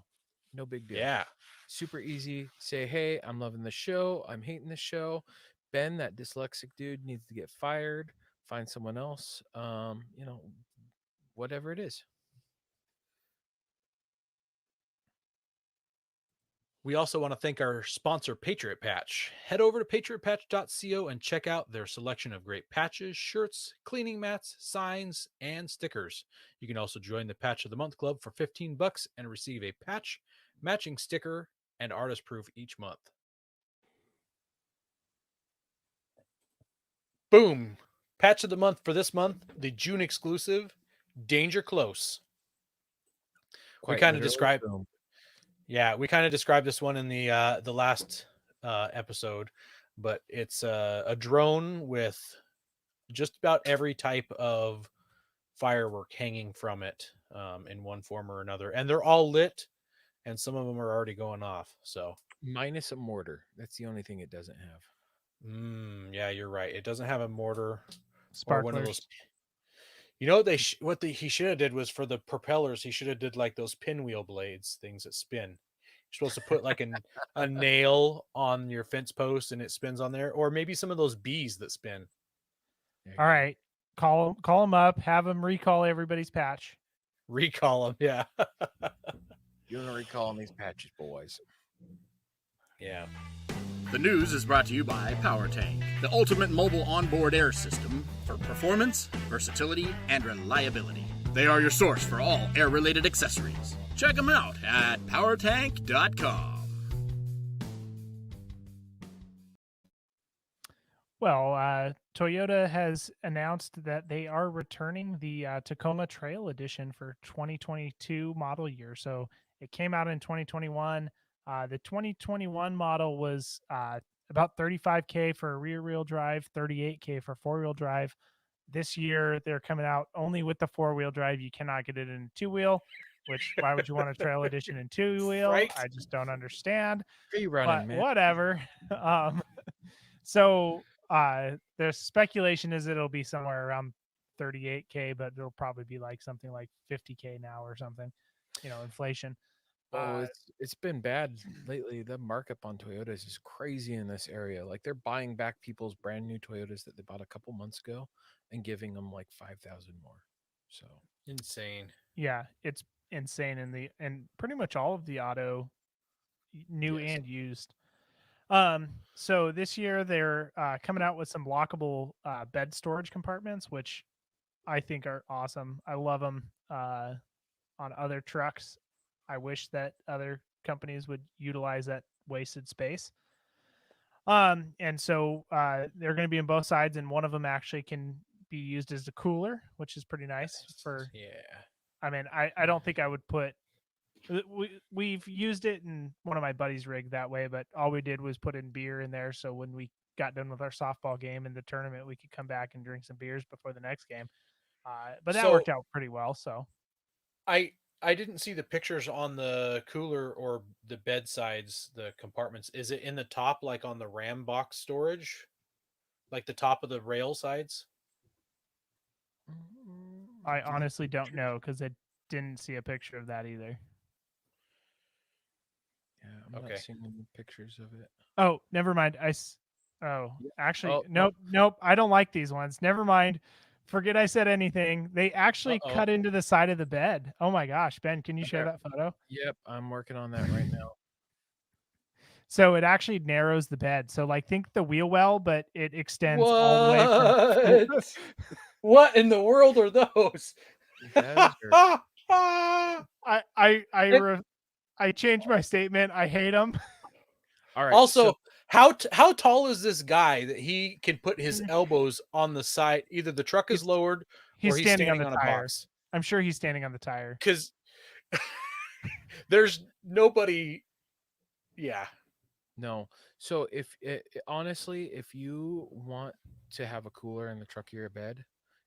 No big deal. Yeah. Super easy. Say, hey, I'm loving the show. I'm hating the show. Ben, that dyslexic dude needs to get fired. Find someone else. Whatever it is. We also want to thank our sponsor, Patriot Patch. Head over to patriotpatch.co and check out their selection of great patches, shirts, cleaning mats, signs, and stickers. You can also join the Patch of the Month Club for $15 and receive a patch, matching sticker, and artist proof each month. Boom! Patch of the Month for this month, the June exclusive, Danger Close. Quite kind of literally, describe- boom. Yeah, we kind of described this one in the last episode, but it's a drone with just about every type of firework hanging from it in one form or another, and they're all lit, and some of them are already going off. So Minus a mortar. That's the only thing it doesn't have. yeah, you're right. It doesn't have a mortar or one of Sparklers. those. You know what he should have did was for the propellers. He should have did like those pinwheel blades, things that spin. You're supposed to put like a nail on your fence post and it spins on there, or maybe some of those bees that spin. There you All go. right. Call them up. Have them recall everybody's patch. Recall them, yeah, You're gonna recall these patches, boys. yeah. The news is brought to you by Power Tank, the ultimate mobile onboard air system for performance, versatility, and reliability. They are your source for all air-related accessories. Check them out at powertank.com. Well, Toyota has announced that they are returning the Tacoma Trail Edition for 2022 model year. So it came out in 2021. The 2021 model was about $35K for a rear wheel drive, $38K for 4-wheel drive. This year, they're coming out only with the 4-wheel drive. You cannot get it in 2-wheel, which why would you want a Trail Edition in 2-wheel? Right. I just don't understand. Free But running, man. whatever. So the speculation is it'll be somewhere around $38K, but it'll probably be like something like $50K now or something, inflation. Oh, it's been bad lately. The markup on Toyotas is crazy in this area. Like they're buying back people's brand new Toyotas that they bought a couple months ago and giving them like 5,000 more. So Insane. Yeah, it's insane in pretty much all of the auto, new Yes. and used. So this year they're coming out with some lockable bed storage compartments, which I think are awesome. I love them on other trucks. I wish that other companies would utilize that wasted space. And so they're going to be in both sides, and one of them actually can be used as a cooler, which is pretty nice for. Yeah. I mean, I don't think I would put. We've used it in one of my buddies' rig that way, but all we did was put in beer in there. So when we got done with our softball game in the tournament, we could come back and drink some beers before the next game. But that So- worked out pretty well. So I didn't see the pictures on the cooler or the bedsides, the compartments. Is it in the top, like on the Ram box storage, like the top of the rail sides? I honestly don't know because I didn't see a picture of that either. yeah, I'm Okay. not seeing any pictures of it. Oh, never mind. Actually, Oh, nope. I don't like these ones. Never mind. Forget I said anything. They actually Uh-oh. cut into the side of the bed. Oh my gosh, Ben, can you share Okay. that photo? Yep, I'm working on that right now. So it actually narrows the bed. So like think the wheel well, but it extends all the way from. What in the world are those? You guys are- I changed my statement. I hate them. All right. Also, so- how tall is this guy that he can put his elbows on the side? Either the truck is lowered He's or he's standing on standing the on a tire. box. I'm sure he's standing on the tire. Because there's nobody. Yeah. No. So honestly, if you want to have a cooler in the truck of your bed,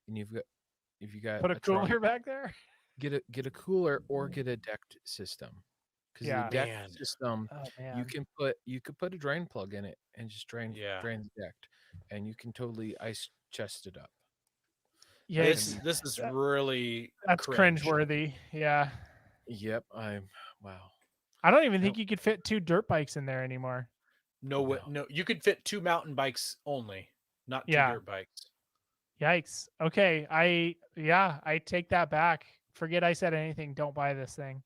and if you got Put a trunk, cooler back there. get a cooler or get a decked system. Because Yeah. the decked Man. system, Oh man. you could put a drain plug in it and just drain Yeah. the decked, and you can totally ice chest it up. Yeah, This is that- really that's cringeworthy. Yeah. Yep. Wow. I don't even think you could fit 2 dirt bikes in there anymore. No, you could fit 2 mountain bikes only, not 2 Yeah. dirt bikes. Yikes. Okay. I take that back. Forget I said anything. Don't buy this thing.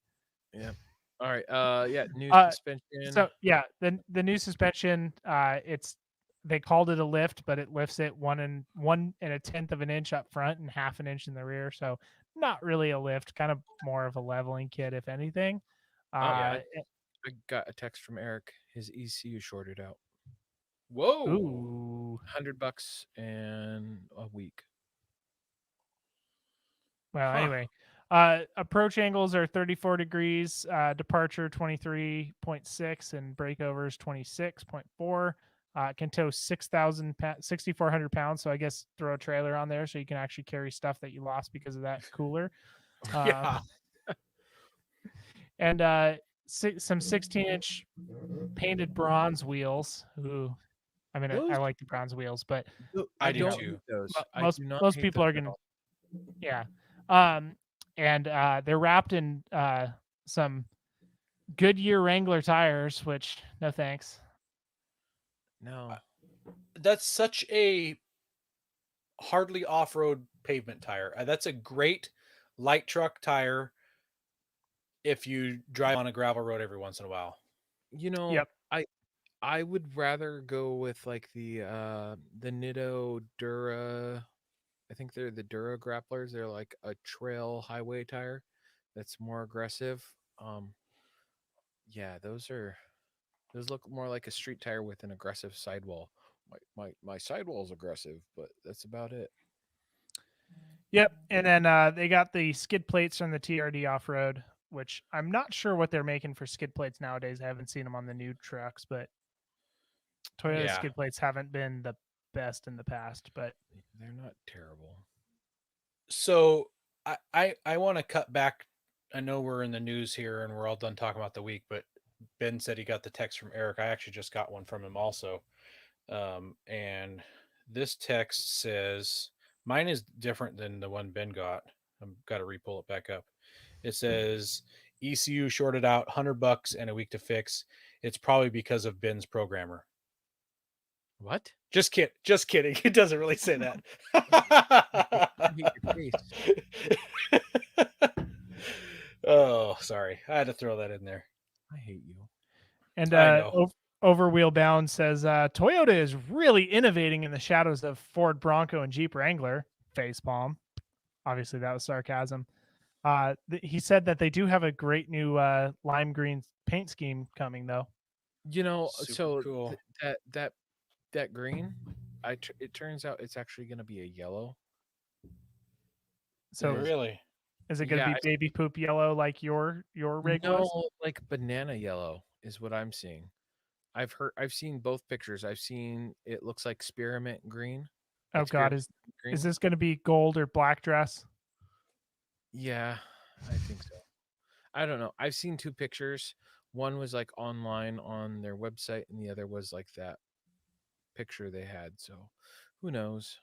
Yep. All right. Yeah. New suspension. So yeah, the new suspension, they called it a lift, but it lifts it 1.1 of an inch up front and 0.5 inch in the rear. So not really a lift, kind of more of a leveling kit, if anything. I got a text from Eric. His ECU shorted out. Whoa. Ooh. $100 in a week. Well, Huh. anyway, approach angles are 34 degrees, departure 23.6, and breakovers 26.4. Can tow 6,400 pounds. So I guess throw a trailer on there so you can actually carry stuff that you lost because of that cooler. Yeah. And some 16-inch painted bronze wheels. Ooh, I mean, I Those- like the bronze wheels, but I do don't too. hate those. most I do not most hate people those are at gonna, all. yeah. And they're wrapped in some Goodyear Wrangler tires, which no thanks. No. That's such a hardly off-road pavement tire. That's a great light truck tire if you drive on a gravel road every once in a while. You know, Yep. I would rather go with like the Nitto Dura. I think they're the Dura grapplers. They're like a trail highway tire that's more aggressive. Yeah, those look more like a street tire with an aggressive sidewall. My sidewall's aggressive, but that's about it. Yep. And then they got the skid plates from the TRD off road, which I'm not sure what they're making for skid plates nowadays. I haven't seen them on the new trucks, but Toyota Yeah. skid plates haven't been the best in the past. But They're not terrible. So I want to cut back. I know we're in the news here and we're all done talking about the week, but Ben said he got the text from Eric. I actually just got one from him also. And this text says, mine is different than the one Ben got. I've got to re-pull it back up. It says ECU shorted out, $100 and a week to fix. It's probably because of Ben's programmer. What? Just kidding. It doesn't really say that. I hate your face. Oh, sorry. I had to throw that in there. I hate you. and I know. Overwheel Bound says Toyota is really innovating in the shadows of Ford Bronco and Jeep Wrangler. Facepalm. Obviously, that was sarcasm. He said that they do have a great new lime green paint scheme coming, though. You know, Super so cool. that green, it turns out it's actually going to be a yellow. So Really? is it going to Yeah, be baby poop yellow like your rig was? No, like banana yellow is what I'm seeing. I've seen both pictures. I've seen it looks like spearmint green. Oh like God, spearmint green. is this going to be gold or black dress? Yeah, I think so. I don't know. I've seen two pictures. One was like online on their website, and the other was like that picture they had. So who knows?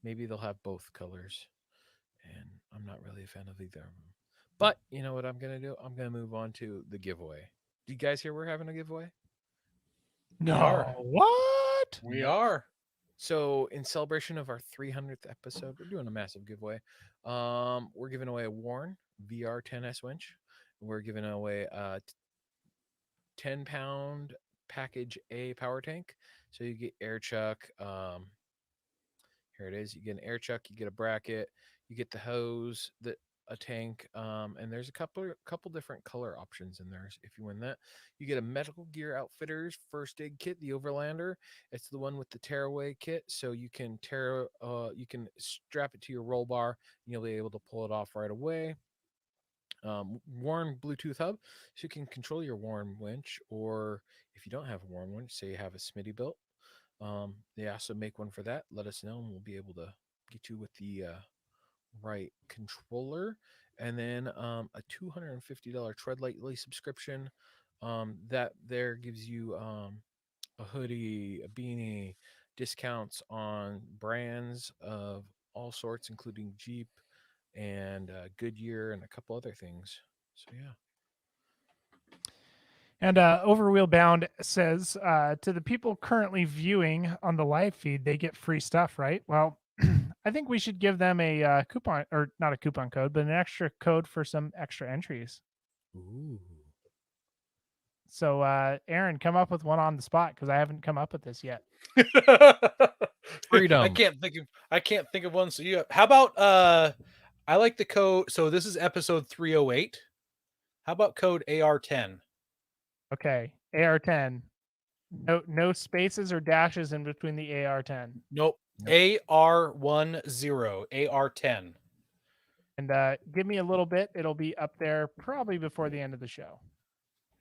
Maybe they'll have both colors. And I'm not really a fan of either of them. But you know what I'm going to do? I'm going to move on to the giveaway. Do you guys hear we're having a giveaway? No. What? We are. So in celebration of our 300th episode, we're doing a massive giveaway. We're giving away a Warn VR 10S winch. We're giving away a 10-pound package A power tank. So you get air chuck. Here it is. You get an air chuck. You get a bracket. You get the hose, a tank, and there's a couple different color options in there. If you win that, you get a Medical Gear Outfitters first aid kit, the Overlander. It's the one with the tearaway kit, so you can you can strap it to your roll bar, and you'll be able to pull it off right away. Warn Bluetooth hub, so you can control your Warn winch, or if you don't have a Warn winch, say you have a Smitty built. They also make one for that. Let us know, and we'll be able to get you with the right controller. And then a $250 Tread Lightly subscription. That there gives you a hoodie, a beanie, discounts on brands of all sorts, including Jeep and Goodyear and a couple other things. So yeah. And Overwheel Bound says to the people currently viewing on the live feed, they get free stuff, right? Well, I think we should give them a coupon, or not a coupon code, but an extra code for some extra entries. Ooh. So, Aaron, come up with one on the spot because I haven't come up with this yet. Freedom. I can't think of one. So how about I like the code. So this is episode 308. How about code AR10? Okay, AR10. No spaces or dashes in between the AR10. Nope. AR10. AR10. And give me a little bit. It'll be up there probably before the end of the show.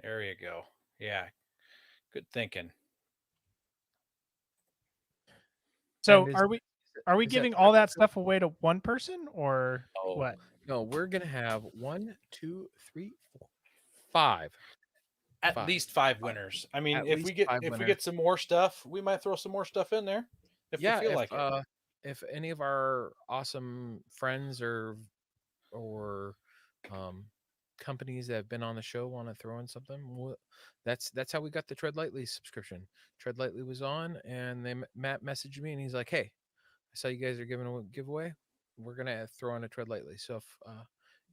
There you go. Yeah. Good thinking. So And are we is that giving time all that to- stuff away to one person or Oh, what? No, we're gonna have 1, 2, 3, 4, 5. At Five. least 5 winners. I mean, At if we least get 5 we winners. get some more stuff, we might throw some more stuff in there if we feel like it. If any of our awesome friends or companies that have been on the show want to throw in something, that's how we got the Tread Lightly subscription. Tread Lightly was on, and Matt messaged me, and he's like, "Hey, I saw you guys are giving a giveaway. We're gonna throw in a Tread Lightly. So if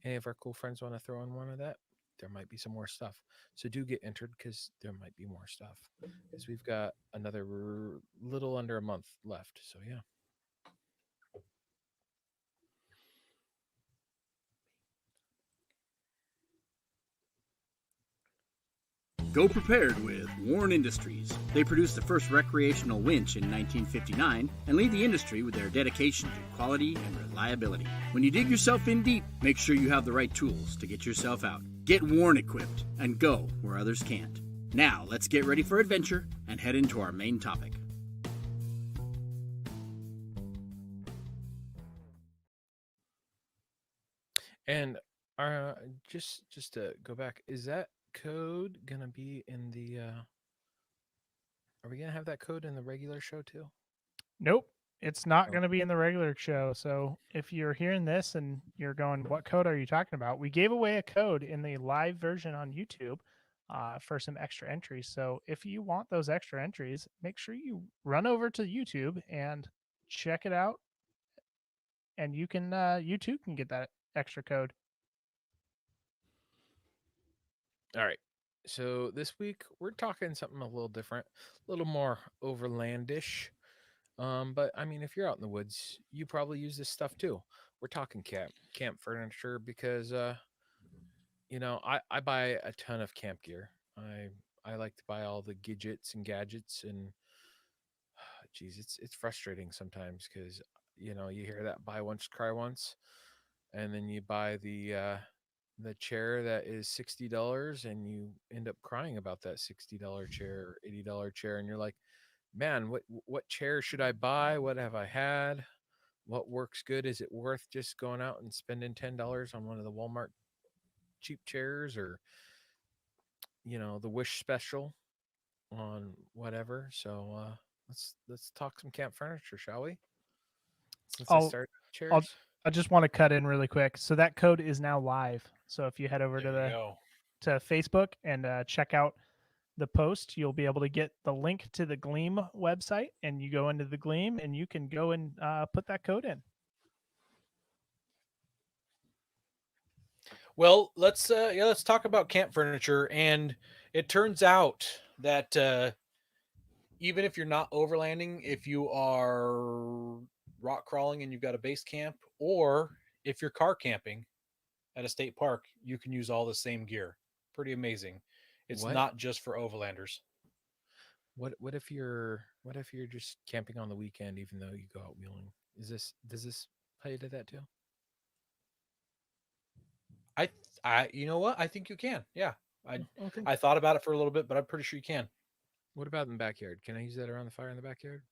any of our cool friends want to throw in one of that, there might be some more stuff. So do get entered because there might be more stuff. Because we've got another little under a month left. So yeah." Go prepared with Warren Industries. They produced the first recreational winch in 1959 and lead the industry with their dedication to quality and reliability. When you dig yourself in deep, make sure you have the right tools to get yourself out. Get Warren equipped and go where others can't. Now, let's get ready for adventure and head into our main topic. And just to go back, is that code gonna be in the are we gonna have that code in the regular show too? Nope. It's not Oh. going to be in the regular show. So if you're hearing this and you're going, what code are you talking about? We gave away a code in the live version on YouTube for some extra entries. So if you want those extra entries, make sure you run over to YouTube and check it out. And you too can get that extra code. All right. So this week we're talking something a little different, a little more overlandish. But I mean, if you're out in the woods, you probably use this stuff too. We're talking camp furniture because I buy a ton of camp gear. I like to buy all the gadgets and gadgets, and geez, it's frustrating sometimes because you hear that buy once cry once, and then you buy the chair that is $60 and you end up crying about that $60 chair or $80 chair, and you're like, man, what chair should I buy? What have I had? What works good? Is it worth just going out and spending $10 on one of the Walmart cheap chairs, or the Wish special on whatever? So let's talk some camp furniture, shall we? Since I started chairs. I just want to cut in really quick. So that code is now live. So if you head over to Facebook and check out the post, you'll be able to get the link to the Gleam website, and you go into the Gleam and you can go and put that code in. Well, let's talk about camp furniture. And it turns out that even if you're not overlanding, if you are rock crawling and you've got a base camp, or if you're car camping at a state park, you can use all the same gear. Pretty amazing. It's not just for overlanders. What if you're just camping on the weekend, even though you go out wheeling? Does this play to that too? I you know what? I think you can. Yeah. Okay. I thought about it for a little bit, but I'm pretty sure you can. What about in the backyard? Can I use that around the fire in the backyard?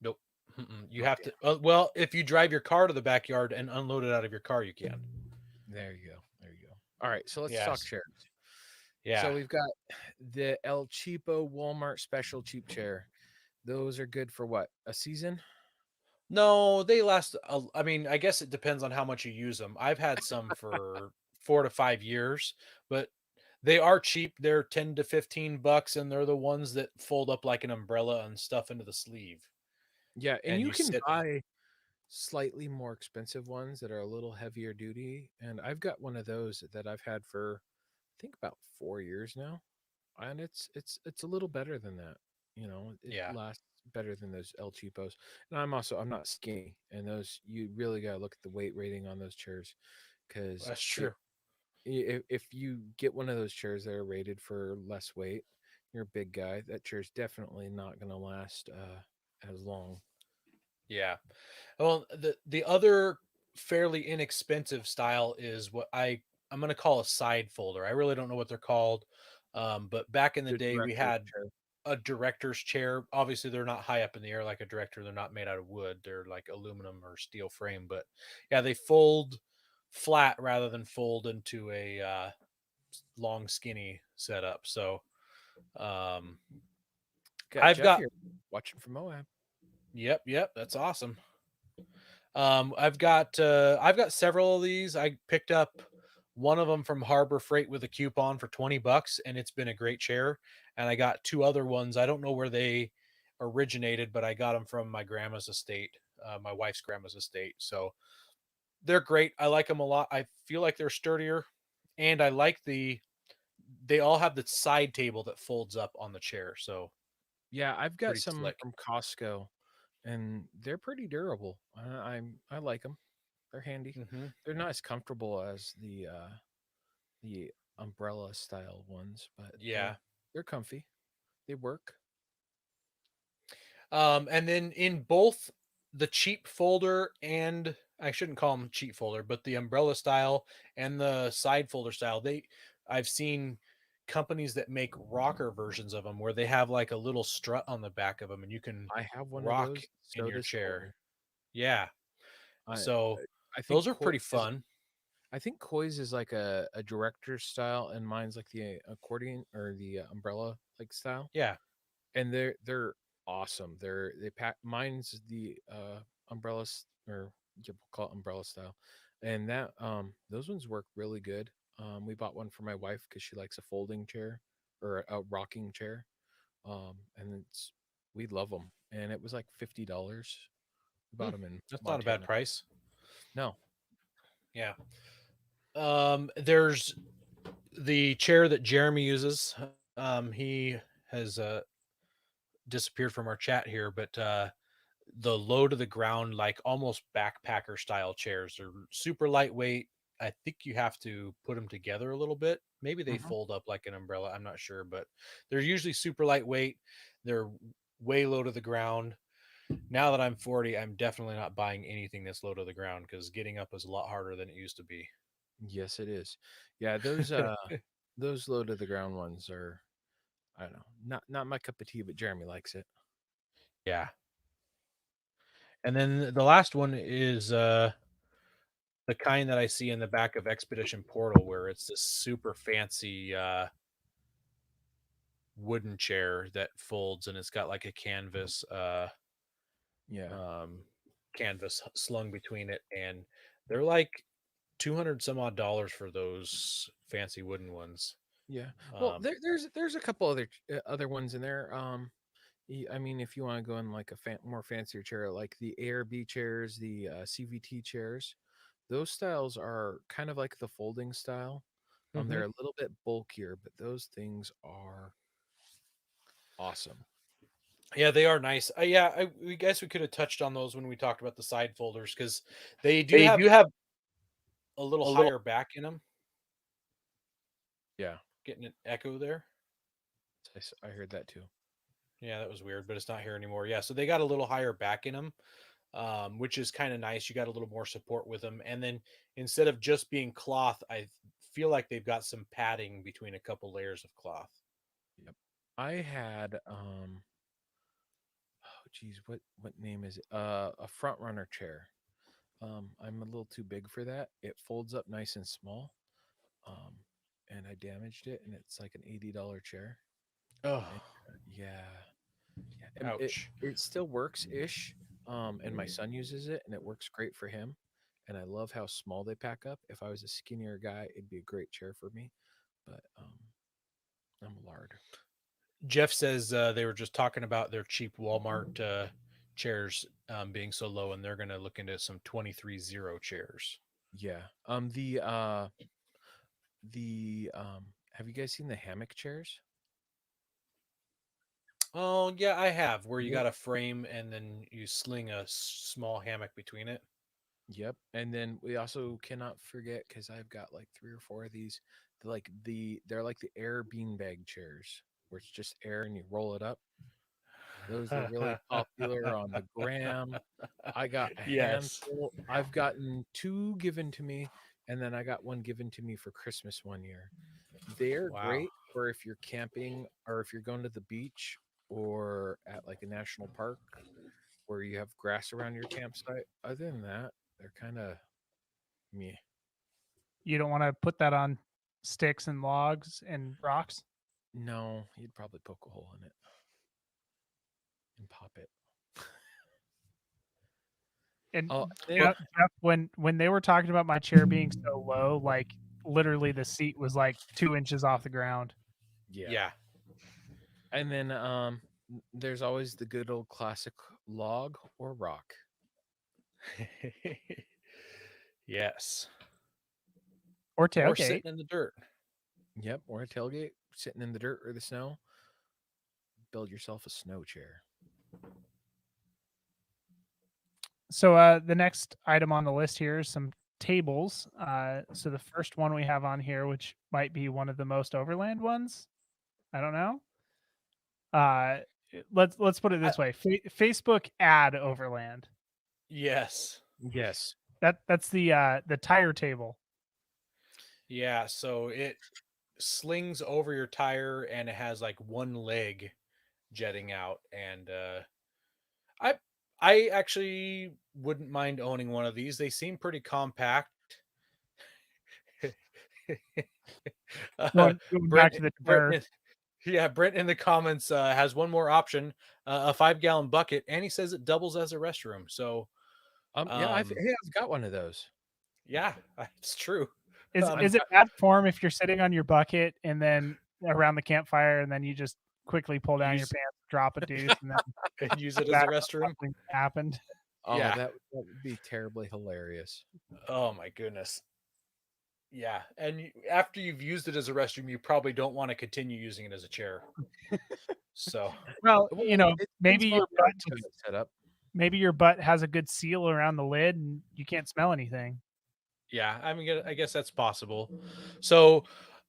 Nope. You have to. Well, if you drive your car to the backyard and unload it out of your car, you can. There you go. All right, so let's talk chairs. Yeah. So we've got the El Cheapo Walmart special cheap chair. Those are good for what? A season? No, they last. I mean, I guess it depends on how much you use them. I've had some for 4 to 5 years, but they are cheap. They're $10 to $15, and they're the ones that fold up like an umbrella and stuff into the sleeve. Yeah, and you can buy slightly more expensive ones that are a little heavier duty. And I've got one of those that I've had for think about 4 years now, and it's a little better than that. It Yeah, lasts better than those El Cheapos. And I'm not skinny, and those you really got to look at the weight rating on those chairs because that's true. if you get one of those chairs that are rated for less weight, you're a big guy. That chair's definitely not going to last as long. Yeah. Well, the other fairly inexpensive style is what I'm going to call a side folder. I really don't know what they're called. But back in the The day, we director's had chair. a director's chair. Obviously, they're not high up in the air like a director. They're not made out of wood. They're like aluminum or steel frame. But yeah, they fold flat rather than fold into a long, skinny setup. So um, Got I've Jeff got, here watching from Moab. yep, that's awesome. I've got several of these. I picked up one of them from Harbor Freight with a coupon for $20, and it's been a great chair. And I got two other ones. I don't know where they originated, but I got them from my grandma's estate, my wife's grandma's estate. So they're great. I like them a lot. I feel like they're sturdier, and I like they all have the side table that folds up on the chair. So Yeah, I've got pretty some slick. from Costco, and they're pretty durable. I like them. They're handy. Hmm. They're not as comfortable as the umbrella style ones, but Yeah. they're comfy. They work. And then in both the cheap folder and I shouldn't call them cheap folder, but the umbrella style and the side folder style, I've seen companies that make rocker versions of them where they have like a little strut on the back of them and you can I have one of rock those. in So your does chair. Koi. Yeah. I So I think those are pretty fun. I think Koi's is like a director's style, and mine's like the accordion or the umbrella like style. Yeah. And they're awesome. They pack. Mine's the or yeah, we'll call it umbrella style, and that those ones work really good. We bought one for my wife because she likes a folding chair or a rocking chair. And we love them, and it was like $50. We Hmm, bought them in that's not a bad Montana. price. No, Yeah. There's the chair that Jeremy uses. He has disappeared from our chat here, but the low to the ground, like almost backpacker style chairs. Are super lightweight. I think you have to put them together a little bit. Maybe they hmm fold up like an umbrella. I'm not sure, but they're usually super lightweight. They're way low to the ground. Now that I'm 40, I'm definitely not buying anything that's low to the ground because getting up is a lot harder than it used to be. yes, it is. Yeah, those low to the ground ones are I don't know, not my cup of tea, but Jeremy likes it. Yeah. And then the last one is the kind that I see in the back of Expedition Portal, where it's this super fancy wooden chair that folds and it's got like a Yeah, um canvas slung between it, and they're like 200 some odd dollars for those fancy wooden ones. yeah. Well, um there's a couple other ones in there. I mean, if you want to go in like a more fancier chair, like the ARB chairs, the CVT chairs, those styles are kind of like the folding style. mhm. They're a little bit bulkier, but those things are awesome. Yeah, they are nice. We guess we could have touched on those when we talked about the side folders because they do have a little higher back in them. Yeah, Getting an echo there. I heard that too. Yeah, that was weird, but it's not here anymore. Yeah, so they got a little higher back in them, which is kind of nice. You got a little more support with them, and then instead of just being cloth, I feel like they've got some padding between a couple layers of cloth. Yep. I had oh geez, what name is it? A front runner chair. I'm a little too big for that. It folds up nice and small. Um, and I damaged it, and it's like an $80 chair. Oh, And, yeah, yeah, and ouch. it still works ish. And my son uses it, and it works great for him. And I love how small they pack up. If I was a skinnier guy, it'd be a great chair for me. But I'm a lard. Jeff says they were just talking about their cheap Walmart chairs being so low, and they're going to look into some 23 chairs. Yeah. The Have you guys seen the hammock chairs? Oh yeah, I have. Where you Yep. got a frame and then you sling a small hammock between it. Yep. And then we also cannot forget, because I've got like 3 or 4 of these. They're like the air beanbag chairs, where it's just air and you roll it up. Those are really popular on the gram. I got a Yes. handful. I've gotten 2 given to me, and then I got one given to me for Christmas one year. They're Wow. great for if you're camping or if you're going to the beach or at like a national park where you have grass around your campsite. Other than that, they're kind of meh. You don't want to put that on sticks and logs and rocks. No, you'd probably poke a hole in it and pop it. And Oh, Jeff, when they were talking about my chair being so low, like literally the seat was like 2 inches off the ground. yeah. And then there's always the good old classic log or rock. Yes. Or Or tailgate. sitting in the dirt. Yep, or a tailgate, sitting in the dirt or the snow. Build yourself a snow chair. So the next item on the list here is some tables. So the first one we have on here, which might be one of the most overland ones, I don't know. Let's put it this way: Facebook ad overland. Yes. Yes. That's the tire table. Yeah, so it slings over your tire and it has like one leg jetting out, and I actually wouldn't mind owning one of these. They seem pretty compact. Going back to the chair. Brent in the comments has one more option, a 5-gallon bucket, and he says it doubles as a restroom. So, Yeah, I've got one of those. yeah, it's true. Is it bad form if you're sitting on your bucket and then around the campfire and then you just quickly pull down your pants, drop a deuce, and then use it as a restroom? Something happened. Oh, Yeah. that would be terribly hilarious. Oh my goodness. Yeah, and after you've used it as a restroom, you probably don't want to continue using it as a chair. So, Well, you know, maybe your butt set up. maybe your butt has a good seal around the lid and you can't smell anything. yeah, I mean, I guess that's possible. So,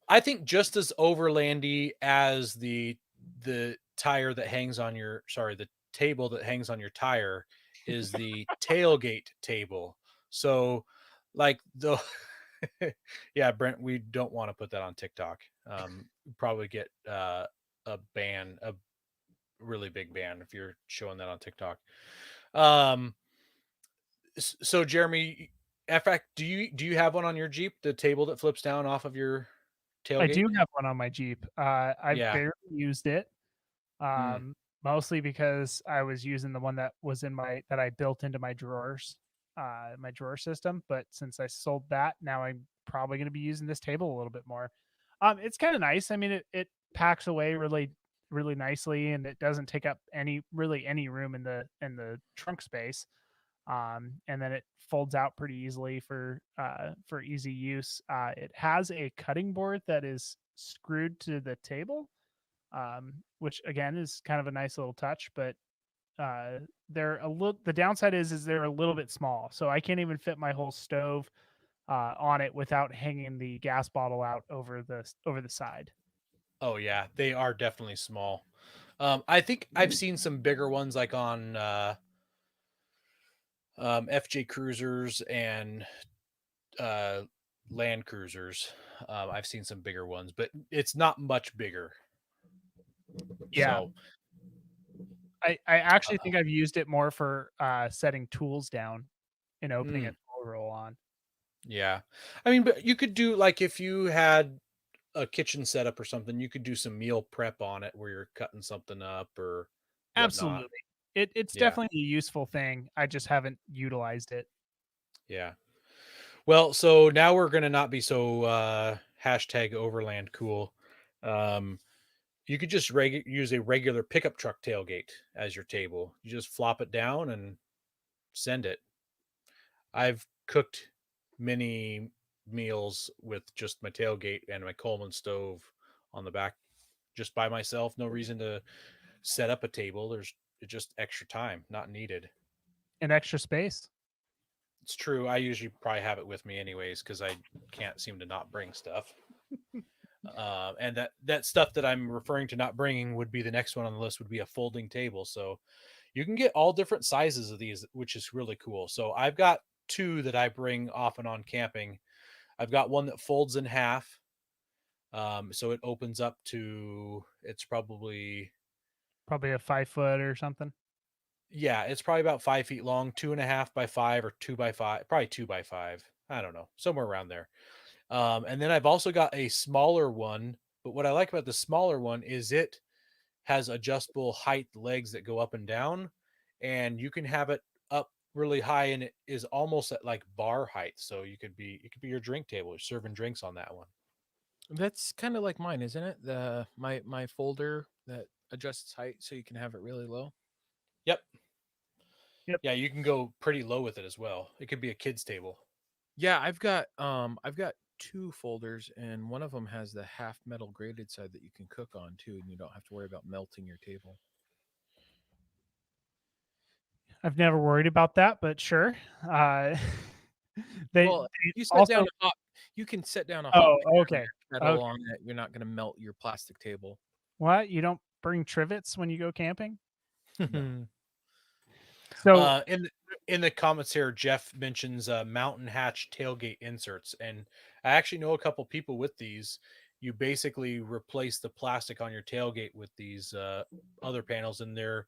I think just as overlandy as the tire that hangs on your the table that hangs on your tire is the tailgate table. So, like the yeah, Brent, we don't want to put that on TikTok. Probably get a ban, a really big ban if you're showing that on TikTok. So Jeremy, in fact, do you have one on your Jeep, the table that flips down off of your tailgate? I do have one on my Jeep. I've Yeah. barely used it. Mostly because I was using the one that was that I built into my drawers, my drawer system. But since I sold that, now I'm probably going to be using this table a little bit more. It's kind of nice. I mean, it packs away really, really nicely, and it doesn't take up any room in the trunk space. And then it folds out pretty easily for easy use. It has a cutting board that is screwed to the table, which again is kind of a nice little touch, but they're a little. The downside is they're a little bit small, so I can't even fit my whole stove on it without hanging the gas bottle out over the side. Oh yeah, they are definitely small. I think I've seen some bigger ones like on FJ Cruisers and Land Cruisers. I've seen some bigger ones, but it's not much bigger. Yeah. So, I actually think I've used it more for setting tools down and opening a tool roll on. Yeah. I mean, but you could do, like, if you had a kitchen setup or something, you could do some meal prep on it where you're cutting something up or whatnot. Absolutely. It's definitely a useful thing. I just haven't utilized it. Yeah. Well, so now we're going to not be so hashtag overland cool. You could just use a regular pickup truck tailgate as your table. You just flop it down and send it. I've cooked many meals with just my tailgate and my Coleman stove on the back, just by myself. No reason to set up a table. There's just extra time, not needed. And extra space. It's true. I usually probably have it with me anyways because I can't seem to not bring stuff. And that stuff that I'm referring to not bringing would be the next one on the list. Would be a folding table. So you can get all different sizes of these, which is really cool. So I've got two that I bring off and on camping. I've got one that folds in half. So it opens up to, it's probably a 5 foot or something. Yeah, it's probably about 5 feet long, 2.5 by 5 or 2 by 5, probably 2 by 5. I don't know, somewhere around there. And then I've also got a smaller one, but what I like about the smaller one is it has adjustable height legs that go up and down, and you can have it up really high, and it is almost at like bar height. So it could be your drink table. You're serving drinks on that one. That's kind of like mine, isn't it? The my folder that adjusts height so you can have it really low. Yep. Yep. Yeah, you can go pretty low with it as well. It could be a kid's table. Yeah, I've got two folders, and one of them has the half metal graded side that you can cook on too, and you don't have to worry about melting your table. I've never worried about that, but sure. Well, you set also, down a hot, you can set down a hot oh, okay. metal Okay. on it. You're not going to melt your plastic table. What? You don't bring trivets when you go camping? No. So in the comments here, Jeff mentions mountain hatch tailgate inserts, and I actually know a couple people with these. You basically replace the plastic on your tailgate with these other panels, and they're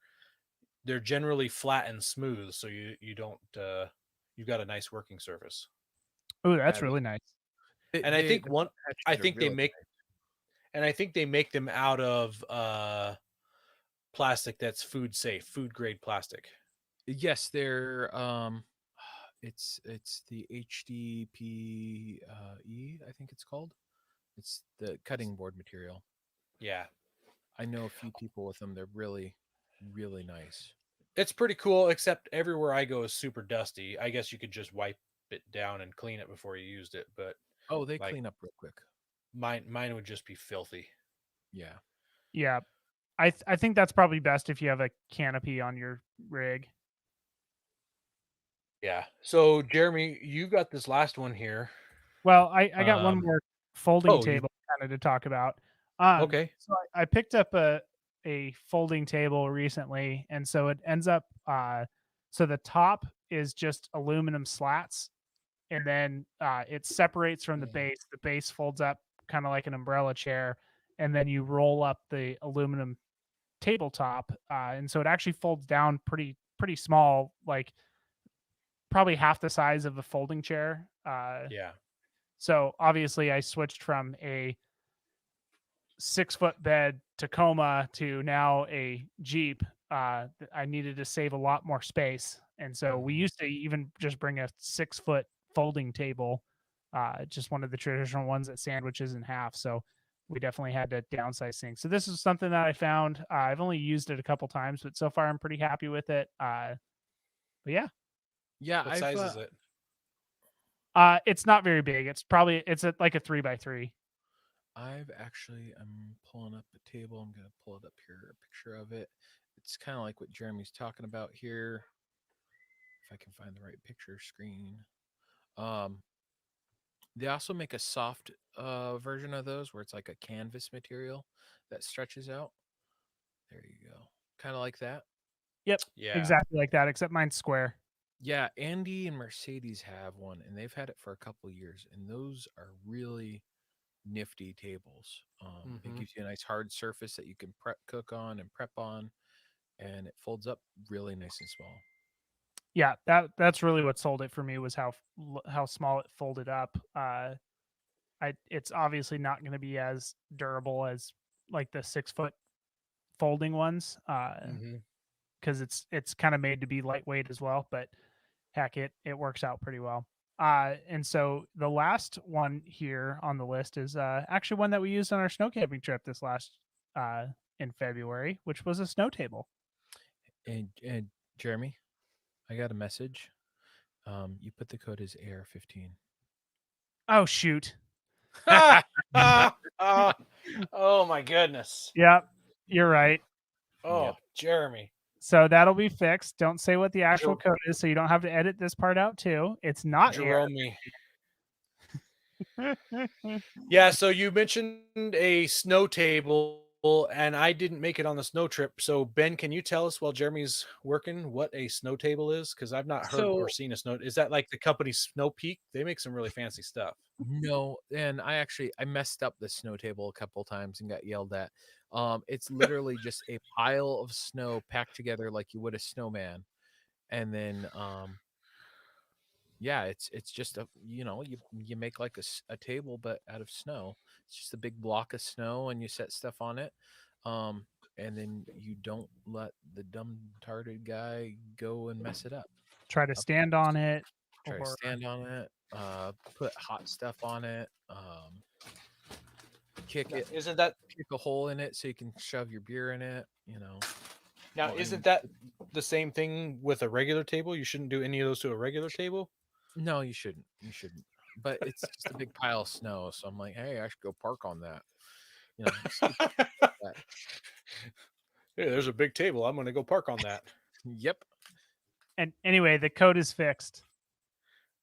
generally flat and smooth, so you don't you've got a nice working surface. oh, that's Yeah, really nice. And I think one, I think they really make, and I think they make them out of plastic that's food safe, food grade plastic. Yes, they're it's the HDPE, I think it's called. It's the cutting board material. Yeah. I know a few people with them. They're really, really nice. It's pretty cool, except everywhere I go is super dusty. I guess you could just wipe it down and clean it before you used it, but Oh, they like, clean up real quick. mine would just be filthy. Yeah. Yeah. I think that's probably best if you have a canopy on your rig. Yeah. So Jeremy, you got this last one here. Well, I got one more folding table kind of to talk about. Okay. So I picked up a folding table recently, and so it ends up so the top is just aluminum slats, and then it separates from the base. The base folds up kind of like an umbrella chair, and then you roll up the aluminum tabletop, and so it actually folds down pretty small, like probably half the size of a folding chair. Yeah. So obviously I switched from a 6-foot bed Tacoma to now a Jeep. I needed to save a lot more space. And so we used to even just bring a 6-foot folding table, just one of the traditional ones that sandwiches in half. So we definitely had to downsize things. So this is something that I found. I've only used it a couple times, but so far I'm pretty happy with it. But yeah. Yeah. What size is it? It's not very big. It's like a 3x3. I'm pulling up the table. I'm going to pull it up here, a picture of it. It's kind of like what Jeremy's talking about here. If I can find the right picture screen. They also make a soft version of those where it's like a canvas material that stretches out. There you go. Kind of like that. Yep. Yeah. Exactly like that, except mine's square. Yeah, Andy and Mercedes have one, and they've had it for a couple of years, and those are really nifty tables. It gives you a nice hard surface that you can cook on and prep on, and it folds up really nice and small. Yeah, that's really what sold it for me, was how small it folded up. It's obviously not going to be as durable as like the 6-foot folding ones, because it's kind of made to be lightweight as well. But heck, it works out pretty well. And so the last one here on the list is actually one that we used on our snow camping trip this last in February, which was a snow table. And Jeremy, I got a message. You put the code as AR15. Oh shoot. Oh my goodness. Yep, you're right. Oh, Yep. Jeremy. So that'll be fixed. Don't say what the actual Jer- code is, so you don't have to edit this part out too. It's not air. Jerome. Yeah, so you mentioned a snow table, and I didn't make it on the snow trip. So Ben, can you tell us while Jeremy's working what a snow table is? Because I've not heard or So seen a snow. Is that like the company Snow Peak? They make some really fancy stuff. no, and I messed up the snow table a couple times and got yelled at. It's literally just a pile of snow packed together like you would a snowman, and then yeah, it's just you make like a table but out of snow. It's just a big block of snow and you set stuff on it. And then you don't let the dumb tarded guy go and mess it up. Try to stand on it. Try to or- stand on it, put hot stuff on it, kick it, Isn't that kick a hole in it so you can shove your beer in it, now? Well, Isn't and- that the same thing with a regular table? You shouldn't do any of those to a regular table. No, you shouldn't. You shouldn't. But it's just a big pile of snow, so I'm like, hey, I should go park on that. That. Hey, there's a big table. I'm going to go park on that. Yep. And anyway, the code is fixed.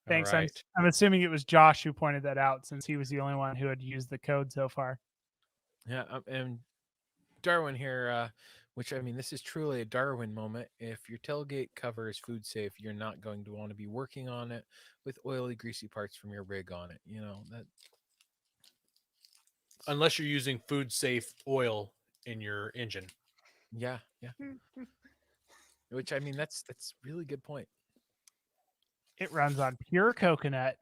Thanks. All right. I'm assuming it was Josh who pointed that out, since he was the only one who had used the code so far. Yeah. And Darwin here, which I mean, this is truly a Darwin moment. If your tailgate cover is food safe, you're not going to want to be working on it with oily, greasy parts from your rig on it. That. Unless you're using food safe oil in your engine. Yeah. Yeah. Which I mean, that's really good point. It runs on pure coconut.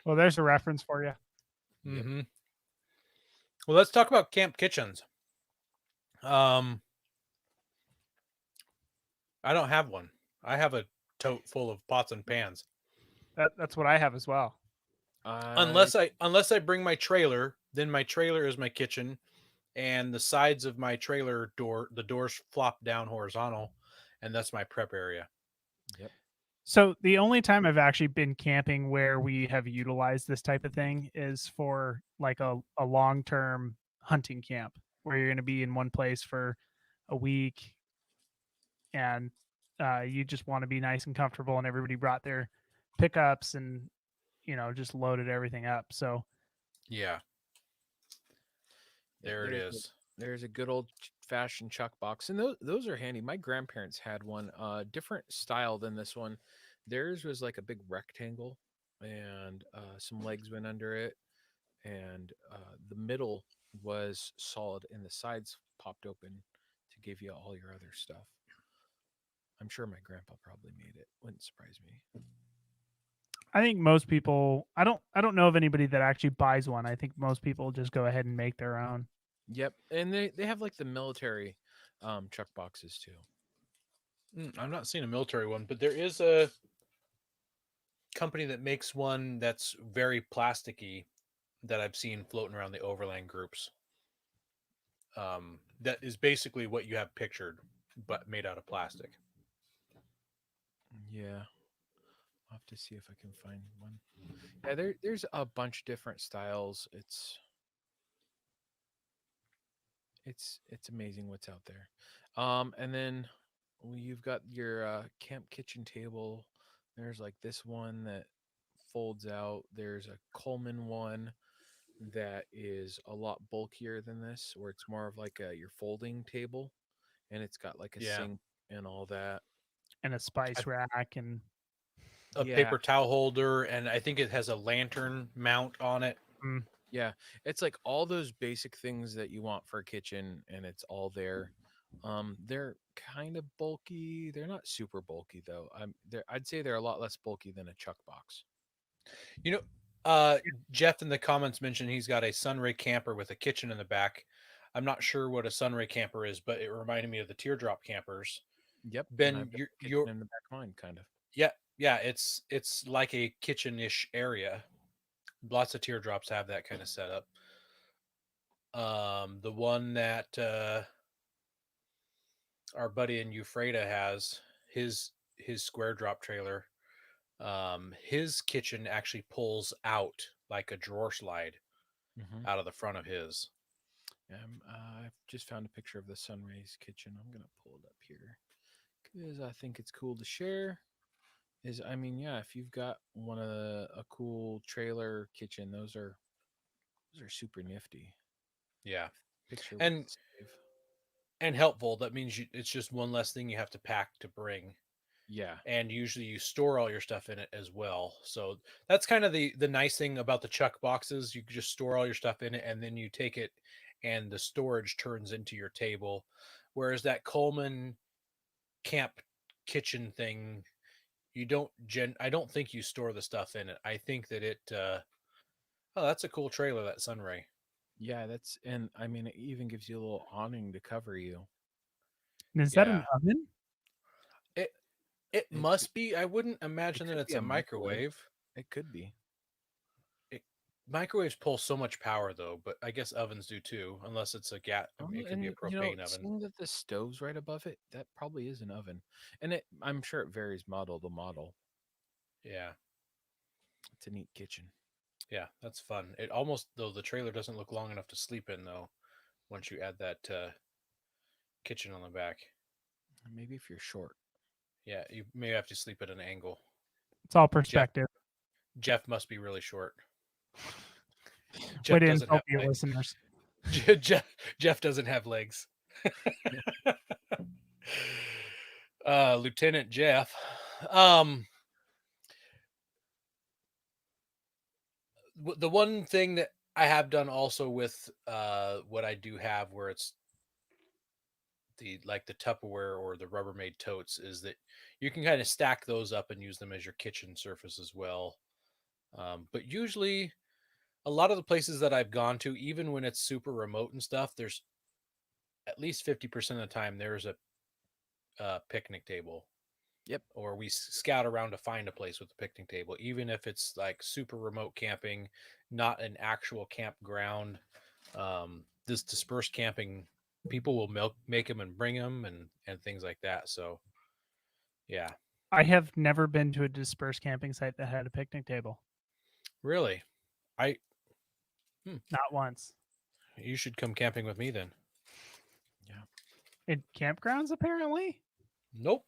Well, there's a reference for you. Mm-hmm. Well, let's talk about camp kitchens. I don't have one. I have a tote full of pots and pans. That's what I have as well. Unless I bring my trailer, then my trailer is my kitchen, and the sides of my trailer the doors flop down horizontal, and that's my prep area. Yep. So the only time I've actually been camping where we have utilized this type of thing is for like a long-term hunting camp where you're going to be in one place for a week, and you just want to be nice and comfortable, and everybody brought their pickups and just loaded everything up. So Yeah. There it is. There's a good old fashioned chuck box, and those are handy. My grandparents had one, different style than this one. Theirs was like a big rectangle, and some legs went under it, and the middle was solid, and the sides popped open to give you all your other stuff. I'm sure my grandpa probably made it. Wouldn't surprise me. I think most people, I don't know of anybody that actually buys one. I think most people just go ahead and make their own. Yep, and they have like the military chuck boxes too. I've not seen a military one, but there is a company that makes one that's very plasticky that I've seen floating around the overland groups. That is basically what you have pictured, but made out of plastic. Yeah, I'll have to see if I can find one. Yeah, there's a bunch of different styles. It's amazing what's out there. And then you've got your camp kitchen table. There's like this one that folds out. There's a Coleman one that is a lot bulkier than this, where it's more of like your folding table, and it's got like a sink and all that, And a spice rack and a paper towel holder, and I think it has a lantern mount on it. Yeah, it's like all those basic things that you want for a kitchen, and it's all there. They're kind of bulky. They're not super bulky though. I'd say they're a lot less bulky than a chuck box. Jeff in the comments mentioned he's got a Sunray camper with a kitchen in the back. I'm not sure what a Sunray camper is, but it reminded me of the teardrop campers. Yep. Ben, you're in the back of mine, kind of. Yeah, it's like a kitchen-ish area. Lots of teardrops have that kind of setup. The one that our buddy in Ephrata has his square drop trailer. His kitchen actually pulls out like a drawer slide Mm-hmm. out of the front of his. I've just found a picture of the Sunrays kitchen. I'm gonna pull it up here because I think it's cool to share. Yeah, if you've got a cool trailer kitchen, those are super nifty. Yeah, Picture worth and the save. and helpful. That means it's just one less thing you have to pack to bring. Yeah, And usually you store all your stuff in it as well. So that's kind of the nice thing about the Chuck boxes. You can just store all your stuff in it, and then you take it, and the storage turns into your table. Whereas that Coleman camp kitchen thing, you don't I don't think you store the stuff in it. I think that it oh, that's a cool trailer, that Sunray. yeah. It even gives you a little awning to cover you. And is that Yeah. an oven? It It must be. I wouldn't imagine that could it's be a a microwave. microwave. It could be. Microwaves pull so much power though, but I guess ovens do too, unless it's a gas. It could be a propane oven. Seeing that the stove's right above it, that probably is an oven, I'm sure it varies model to model. Yeah, It's a neat kitchen. yeah, that's fun. It almost though the trailer doesn't look long enough to sleep in though. Once you add that kitchen on the back, Maybe if you're short. yeah, you may have to sleep at an angle. It's all perspective. Jeff must be really short. Way Jeff to doesn't have insult your legs. listeners. Jeff doesn't have legs. Lieutenant Jeff. The one thing that I have done also with what I do have where it's the Tupperware or the Rubbermaid totes is that you can kind of stack those up and use them as your kitchen surface as well. But usually a lot of the places that I've gone to, even when it's super remote and stuff, there's at least 50% of the time there's a picnic table. Yep. Or we scout around to find a place with a picnic table, even if it's like super remote camping, not an actual campground. This dispersed camping, people will make them and bring them and things like that. So, yeah. I have never been to a dispersed camping site that had a picnic table. Really? Not once. You should come camping with me then. Yeah. In campgrounds, apparently? Nope.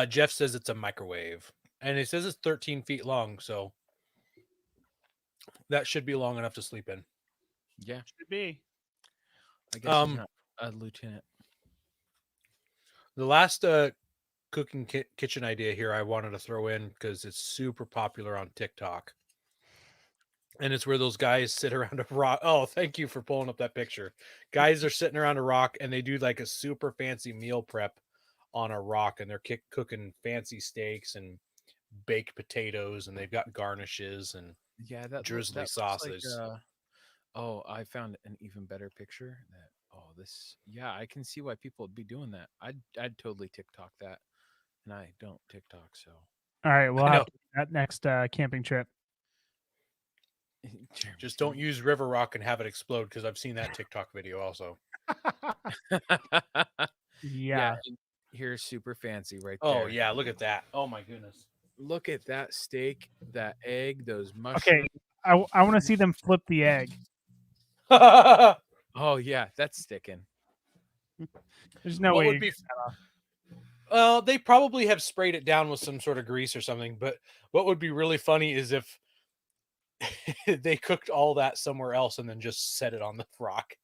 Jeff says it's a microwave, and it says it's 13 feet long, so that should be long enough to sleep in. Yeah. Should be. I guess he's not a lieutenant. The last cooking kitchen idea here I wanted to throw in because it's super popular on TikTok. And it's where those guys sit around a rock. Oh, thank you for pulling up that picture. Guys are sitting around a rock and they do like a super fancy meal prep on a rock, and they're cooking fancy steaks and baked potatoes, and they've got garnishes and Yeah, drizzly that looks like sauces. I found an even better picture I can see why people would be doing that. I'd totally TikTok that. And I don't TikTok, so All right, we'll I have know. to do that next camping trip. Just don't use River Rock and have it explode, because I've seen that TikTok video also. Yeah. and here's super fancy right there. Oh yeah, look at that. Oh my goodness. Look at that steak, that egg, those Okay, mushrooms. I want to see them flip the egg. Oh yeah, that's sticking. There's no What way. would be Well, they probably have sprayed it down with some sort of grease or something, but what would be really funny is if they cooked all that somewhere else and then just set it on the rock.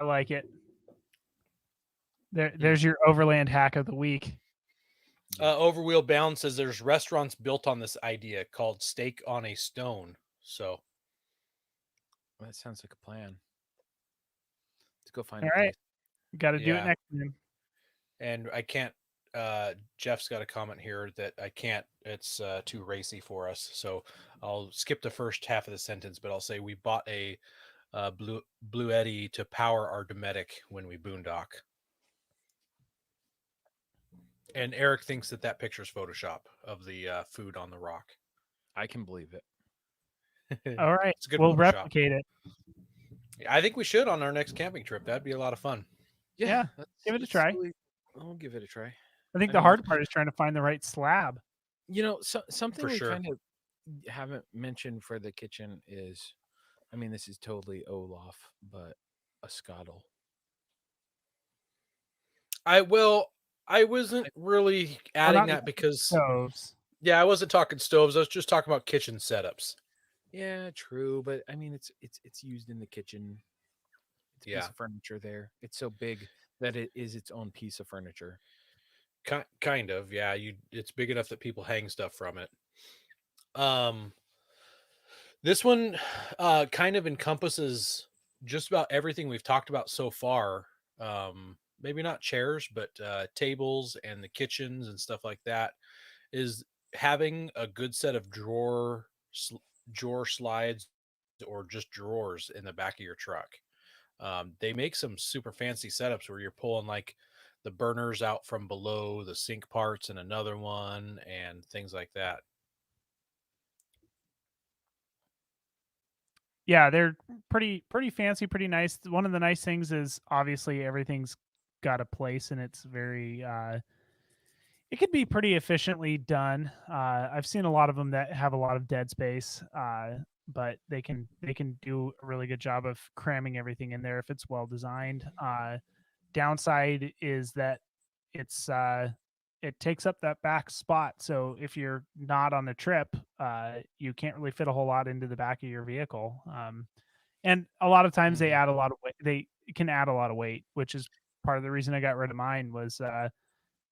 I like it. There's your overland hack of the week. Overwheel Bound says there's restaurants built on this idea called Steak on a Stone. So Well, that sounds like a plan. Let's go find All a right. place. Got to do it Yeah. next time. And I can't Jeff's got a comment here that I can't, it's too racy for us. So I'll skip the first half of the sentence, but I'll say we bought a Blue Eddy to power our Dometic when we boondock. And Eric thinks that picture's Photoshop of the food on the rock. I can believe it. All right, It's a good we'll motor shop. replicate it. I think we should on our next camping trip. That'd be a lot of fun. Yeah, give it a try. I'll give it a try. I think I the mean, hard part is trying to find the right slab. Something For we sure. kind of haven't mentioned for the kitchen is, I mean, this is totally Olaf, but a scuttle. I wasn't really adding that because Stoves. yeah, I wasn't talking stoves. I was just talking about kitchen setups. Yeah, true, but I mean, it's used in the kitchen. It's a piece of furniture there. It's so big that it is its own piece of furniture. Kind of, yeah. It's big enough that people hang stuff from it. This one kind of encompasses just about everything we've talked about so far. Maybe not chairs, but tables and the kitchens and stuff like that. Is having a good set of drawer slides or just drawers in the back of your truck. They make some super fancy setups where you're pulling like the burners out from below the sink parts and another one and things like that. Yeah, they're pretty fancy, pretty nice. One of the nice things is obviously everything's got a place and it's very it could be pretty efficiently done. I've seen a lot of them that have a lot of dead space, but they can do a really good job of cramming everything in there if it's well designed. Downside is that it's it takes up that back spot. So if you're not on a trip, you can't really fit a whole lot into the back of your vehicle. And a lot of times they add a lot of weight. They can add a lot of weight, which is part of the reason I got rid of mine was I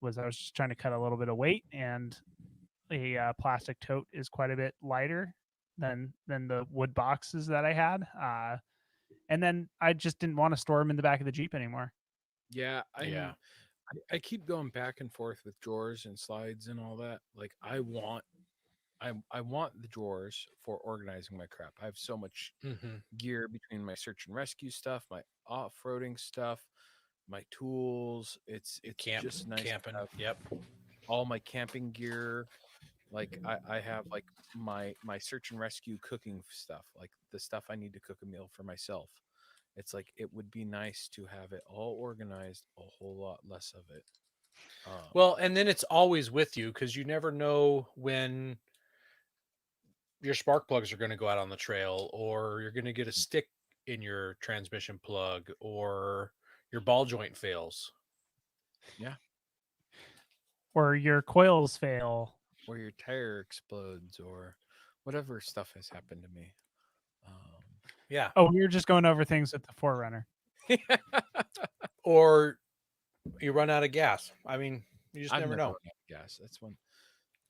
was just trying to cut a little bit of weight, and a plastic tote is quite a bit lighter than the wood boxes that I had. And then I just didn't want to store them in the back of the Jeep anymore. Yeah, I keep going back and forth with drawers and slides and all that. Like I want the drawers for organizing my crap. I have so much gear between my search and rescue stuff, my off-roading stuff, my tools. It's just nice camping. to have Yep. all my camping gear. Like I have like my search and rescue cooking stuff, like the stuff I need to cook a meal for myself. It's like it would be nice to have it all organized, a whole lot less of it. Well, and then it's always with you because you never know when your spark plugs are going to go out on the trail, or you're going to get a stick in your transmission plug, or your ball joint fails. Yeah. Or your coils fail. Or your tire explodes, or whatever stuff has happened to me. Yeah. Oh, we were just going over things with the Forerunner. Or you run out of gas. I mean, you just never know. Gas. That's one.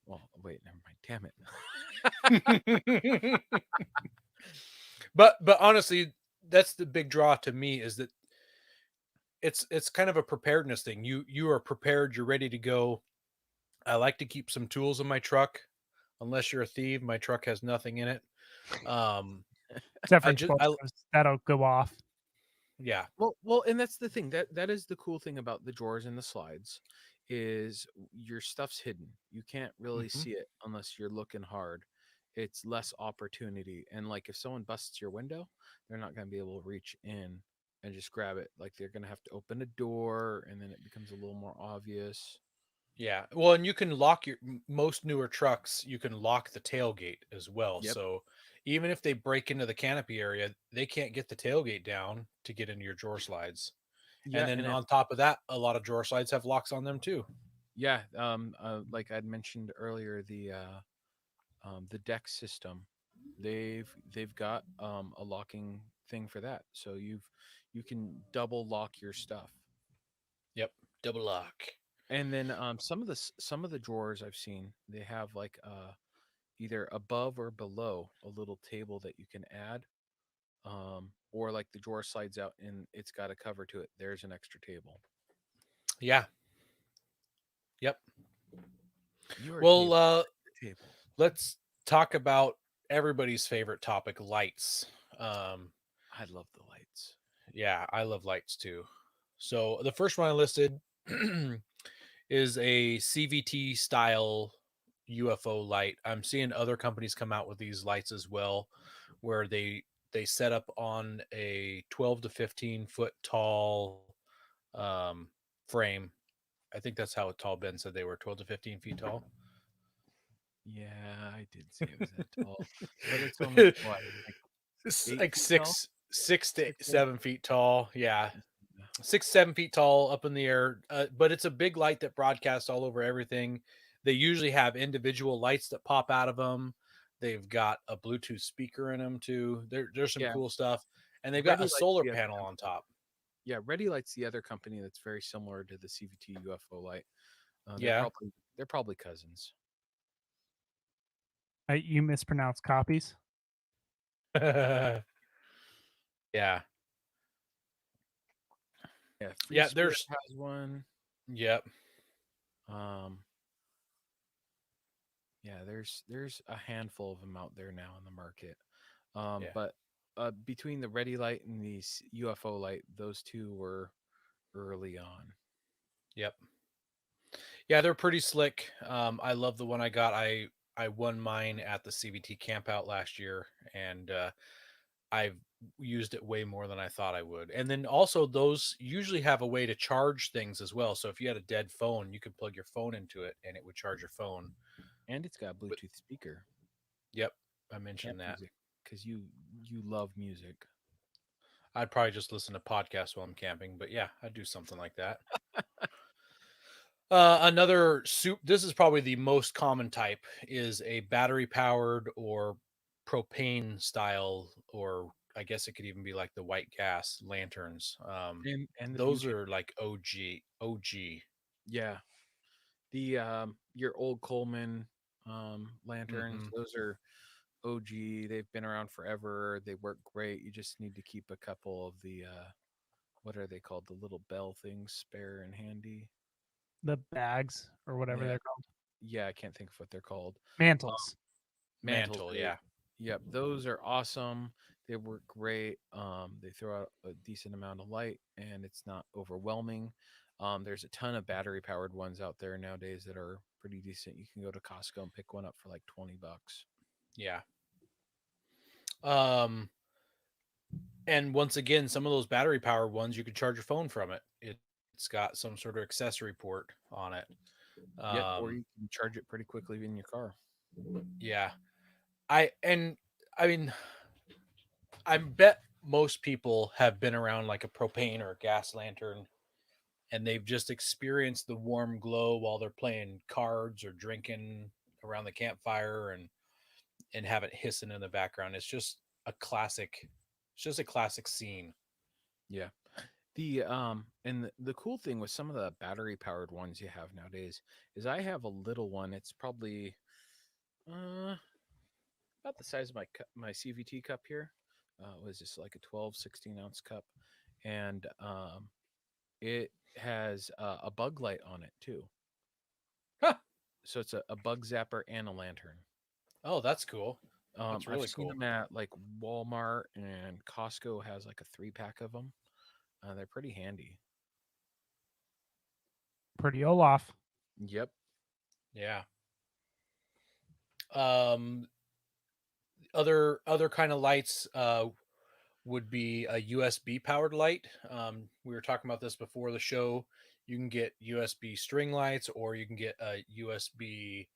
Well, wait, never mind. Damn it. But honestly, that's the big draw to me is that it's kind of a preparedness thing. You are prepared. You're ready to go. I like to keep some tools in my truck. Unless you're a thief, my truck has nothing in it. Except for explosives, that'll go off. Yeah. Well, and that's the thing. That is the cool thing about the drawers and the slides is your stuff's hidden. You can't really see it unless you're looking hard. It's less opportunity. And like if someone busts your window, they're not going to be able to reach in and just grab it. Like they're going to have to open a door, and then it becomes a little more obvious. Yeah. Well, and you can lock most newer trucks, you can lock the tailgate as well. Yep. So even if they break into the canopy area, they can't get the tailgate down to get into your drawer slides. Yeah, and then on top of that, a lot of drawer slides have locks on them too. Yeah. Like I'd mentioned earlier, the deck system, they've got a locking thing for that. So you can double lock your stuff. Yep. Double lock. And then some of the drawers I've seen, they have like either above or below a little table that you can add, or like the drawer slides out and it's got a cover to it. There's an extra table. Yeah. Yep. Well, let's talk about everybody's favorite topic, lights. I love the lights. Yeah, I love lights too. So the first one I listed is a Cvt Style Ufo Light. I'm seeing other companies come out with these lights as well. where they set up on a 12 to 15 foot tall frame. I think that's how tall Ben said they were, 12 to 15 feet tall. Yeah, I did say it was that tall, but it's only what, like It's 8 like feet tall? 6 to 6, 8? 7 feet tall. Yeah, Yeah. 6 7 feet tall up in the air. But it's a big light that broadcasts all over everything. They usually have individual lights that pop out of them. They've got a Bluetooth speaker in them too. There's some Yeah. cool stuff, and they've got Ready a Light's solar the other panel on company. top. Yeah, Ready Light's the other company that's very similar to the CVT UFO Light. Yeah. They're probably cousins. You mispronounce copies. Yeah. Yeah, Free Yeah, Spirit there's has one. yep. Yeah, there's a handful of them out there now in the market. Yeah. But between the Ready Light and the UFO Light, those two were early on. Yep. Yeah, they're pretty slick. I love the one I got. I won mine at the CVT camp out last year, and I've used it way more than I thought I would. And then also those usually have a way to charge things as well. So if you had a dead phone, you could plug your phone into it and it would charge your phone. And it's got a Bluetooth speaker. Yep, I mentioned that. Because you love music. I'd probably just listen to podcasts while I'm camping, but yeah, I'd do something like that. Another soup. This is probably the most common type, is a battery powered or propane style, or I guess it could even be like the white gas lanterns. And the Those butane. are like OG. Yeah. The your old Coleman lanterns, Mhm. those are OG. They've been around forever. They work great. You just need to keep a couple of the what are they called? The little bell things spare and handy. The bags or whatever Yeah. they're called. Yeah, I can't think of what they're called. Mantles. Mantles. Mantle, yeah. Yep, those are awesome. They work great. They throw out a decent amount of light, and it's not overwhelming. There's a ton of battery powered ones out there nowadays that are pretty decent. You can go to Costco and pick one up for like $20. Yeah. And once again, some of those battery powered ones, you can charge your phone from it. It's got some sort of accessory port on it. Yep, or you can charge it pretty quickly in your car. Yeah. I mean, I bet most people have been around like a propane or a gas lantern, and they've just experienced the warm glow while they're playing cards or drinking around the campfire, and have it hissing in the background. It's just a classic. It's just a classic scene. Yeah. And the cool thing with some of the battery powered ones you have nowadays is I have a little one. It's probably about the size of my CVT cup here. It was just like a 12, 16-ounce cup. And it has a bug light on it too. Huh. So it's a bug zapper and a lantern. Oh, that's cool. That's really I've seen cool. them at like Walmart, and Costco has like a 3-pack of them. They're pretty handy. Pretty Olaf. Yep. Yeah. Other kind of lights would be a USB powered light. We were talking about this before the show. You can get USB string lights, or you can get a USB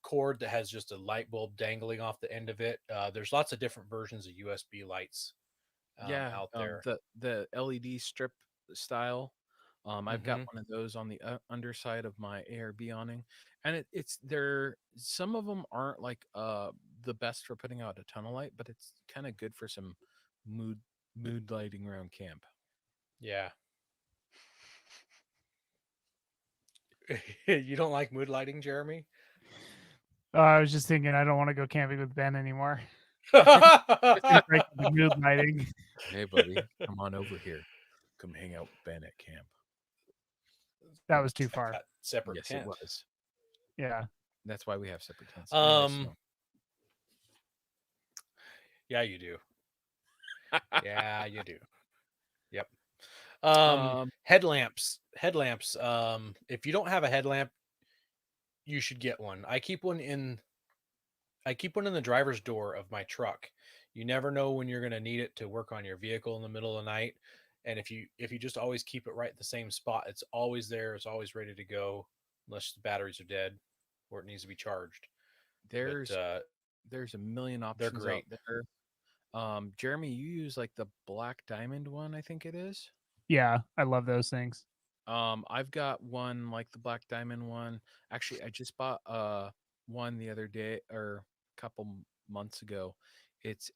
cord that has just a light bulb dangling off the end of it. There's lots of different versions of USB lights out there. The LED strip style. I've got Mhm. one of those on the underside of my ARB awning, and it's there. Some of them aren't like the best for putting out a ton of light, but it's kind of good for some mood lighting around camp. Yeah. You don't like mood lighting, Jeremy? I was just thinking I don't want to go camping with Ben anymore. Break the mood lighting. Hey, buddy, come on over here. Come hang out with Ben at camp. That was too far. Got separate Yes, tent. it was. Yeah. That's why we have separate tents. Anyway, so- Yeah, you do. Yeah, you do. Yep. Headlamps. If you don't have a headlamp, you should get one. I keep one in I keep one in the driver's door of my truck. You never know when you're going to need it to work on your vehicle in the middle of the night. And if you just always keep it right at the same spot, it's always there. It's always ready to go, unless the batteries are dead or it needs to be charged. But There's there's a million they're options out great. there. Jeremy, you use like the black diamond one, I think it is. Yeah, I love those things. I've got one like the black diamond one. Actually, I just bought one the other day or a couple months ago. It's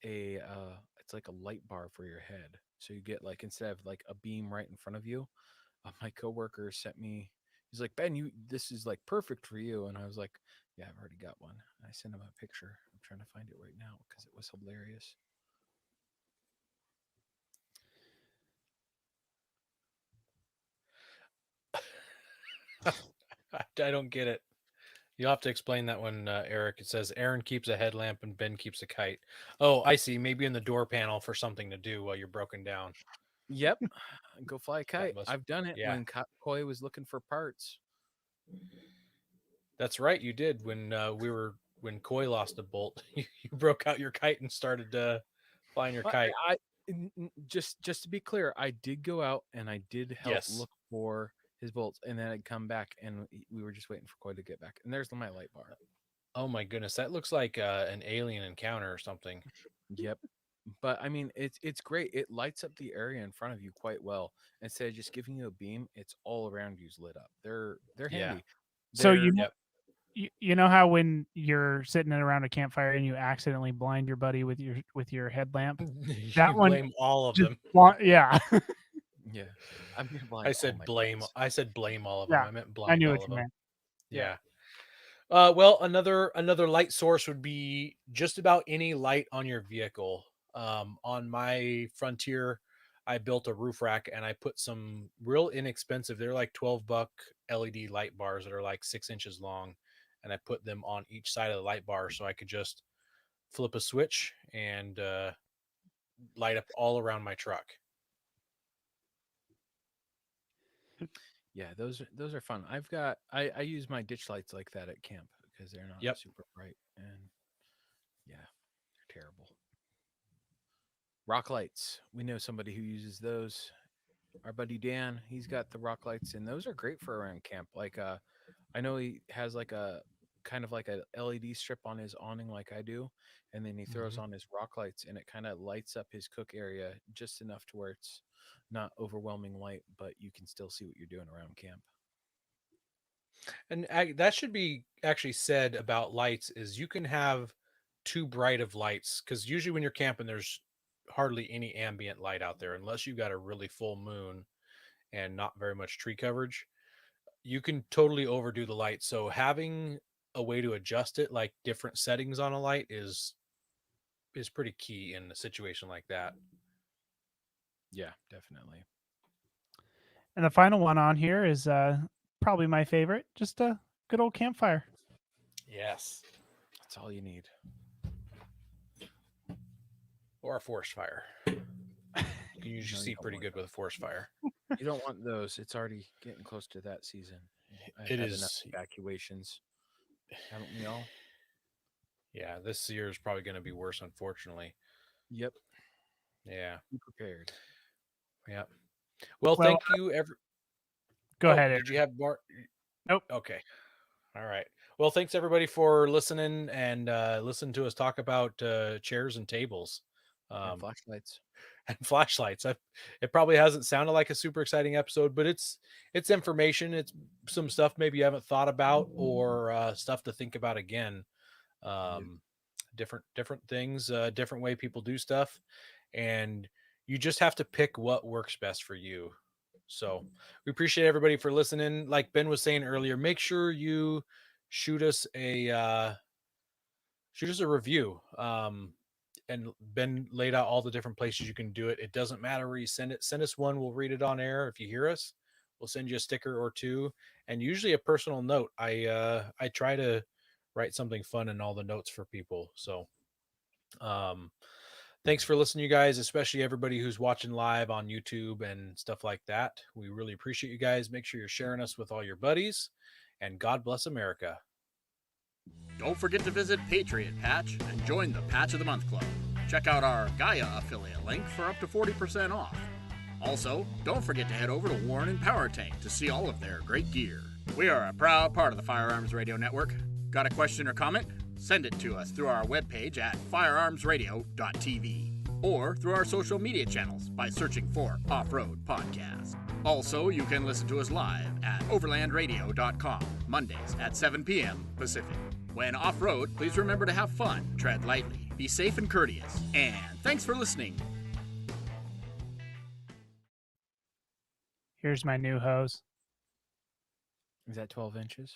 like a light bar for your head. So you get like instead of like a beam right in front of you. My coworker sent me. He's like, Ben, this is like perfect for you. And I was like, yeah, I've already got one. I sent him a picture. I'm trying to find it right now because it was hilarious. I don't get it. You'll have to explain that one, Eric. It says Aaron keeps a headlamp and Ben keeps a kite. Oh, I see. Maybe in the door panel for something to do while you're broken down. Yep. Go fly a kite. must- I've done it yeah. when Coy was looking for parts. That's right. You did when Coy lost a bolt. You broke out your kite and started flying your But kite. Just to be clear, I did go out and I did help Yes. look for his bolts, and then I'd come back and we were just waiting for Coy to get back. And there's my light bar. Oh my goodness, that looks like an alien encounter or something. Yep. But I mean, it's great. It lights up the area in front of you quite well. Instead of just giving you a beam, it's all around you's lit up. They're Yeah. handy. So They're- Yep. you know how when you're sitting around a campfire and you accidentally blind your buddy with your headlamp? You That one blame all of Just them. yeah. yeah. I'm gonna blind I all said my blame. friends. I said blame all of Yeah, them. I meant blind I knew all what of you them. meant. Yeah. Well, another light source would be just about any light on your vehicle. On my Frontier, I built a roof rack and I put some real inexpensive. They're like $12 LED light bars that are like 6 inches long, and I put them on each side of the light bar so I could just flip a switch and light up all around my truck. Yeah, those are fun. I use my ditch lights like that at camp because they're not Yep. super bright and yeah, they're terrible. Rock lights. We know somebody who uses those. Our buddy Dan, he's got the rock lights and those are great for around camp. Like I know he has like a kind of like a LED strip on his awning like I do, and then he throws Mhm. on his rock lights and it kind of lights up his cook area just enough to where it's not overwhelming light, but you can still see what you're doing around camp. And that should be actually said about lights is you can have too bright of lights because usually when you're camping, there's hardly any ambient light out there unless you got a really full moon and not very much tree coverage. You can totally overdo the light. So having a way to adjust it, like different settings on a light, is pretty key in a situation like that. Yeah, definitely. And the final one on here is probably my favorite, just a good old campfire. Yes. That's all you need. Or a forest fire. You can usually No, you see don't pretty want good with a forest fire. You don't want those. It's already getting close to that season. I've It had is. enough evacuations, haven't we all? Yeah, this year is probably going to be worse, unfortunately. Yep. Yeah. Be prepared. Yeah. Well, Well, thank you. Go ahead. Did you have more? Nope. Okay. All right. Well, thanks everybody for listening and listen to us talk about chairs and tables And flashlights. and flashlights. It probably hasn't sounded like a super exciting episode, but it's information. It's some stuff maybe you haven't thought about or stuff to think about again. Different things, different way people do stuff, and you just have to pick what works best for you. So we appreciate everybody for listening. Like Ben was saying earlier, make sure you shoot us a review. And Ben laid out all the different places you can do it. It doesn't matter where you send it. Send us one. We'll read it on air. If you hear us, we'll send you a sticker or two, and usually a personal note. I try to write something fun in all the notes for people. So, thanks for listening, you guys, especially everybody who's watching live on YouTube and stuff like that. We really appreciate you guys. Make sure you're sharing us with all your buddies, and God bless America. Don't forget to visit Patriot Patch and join the Patch of the Month Club. Check out our Gaia affiliate link for up to 40% off. Also, don't forget to head over to Warren and Power Tank to see all of their great gear. We are a proud part of the Firearms Radio Network. Got a question or comment? Send it to us through our webpage at firearmsradio.tv or through our social media channels by searching for Off-Road Podcast. Also, you can listen to us live at overlandradio.com, Mondays at 7 p.m. Pacific. When off-road, please remember to have fun, tread lightly, be safe and courteous, and thanks for listening. Here's my new hose. Is that 12 inches?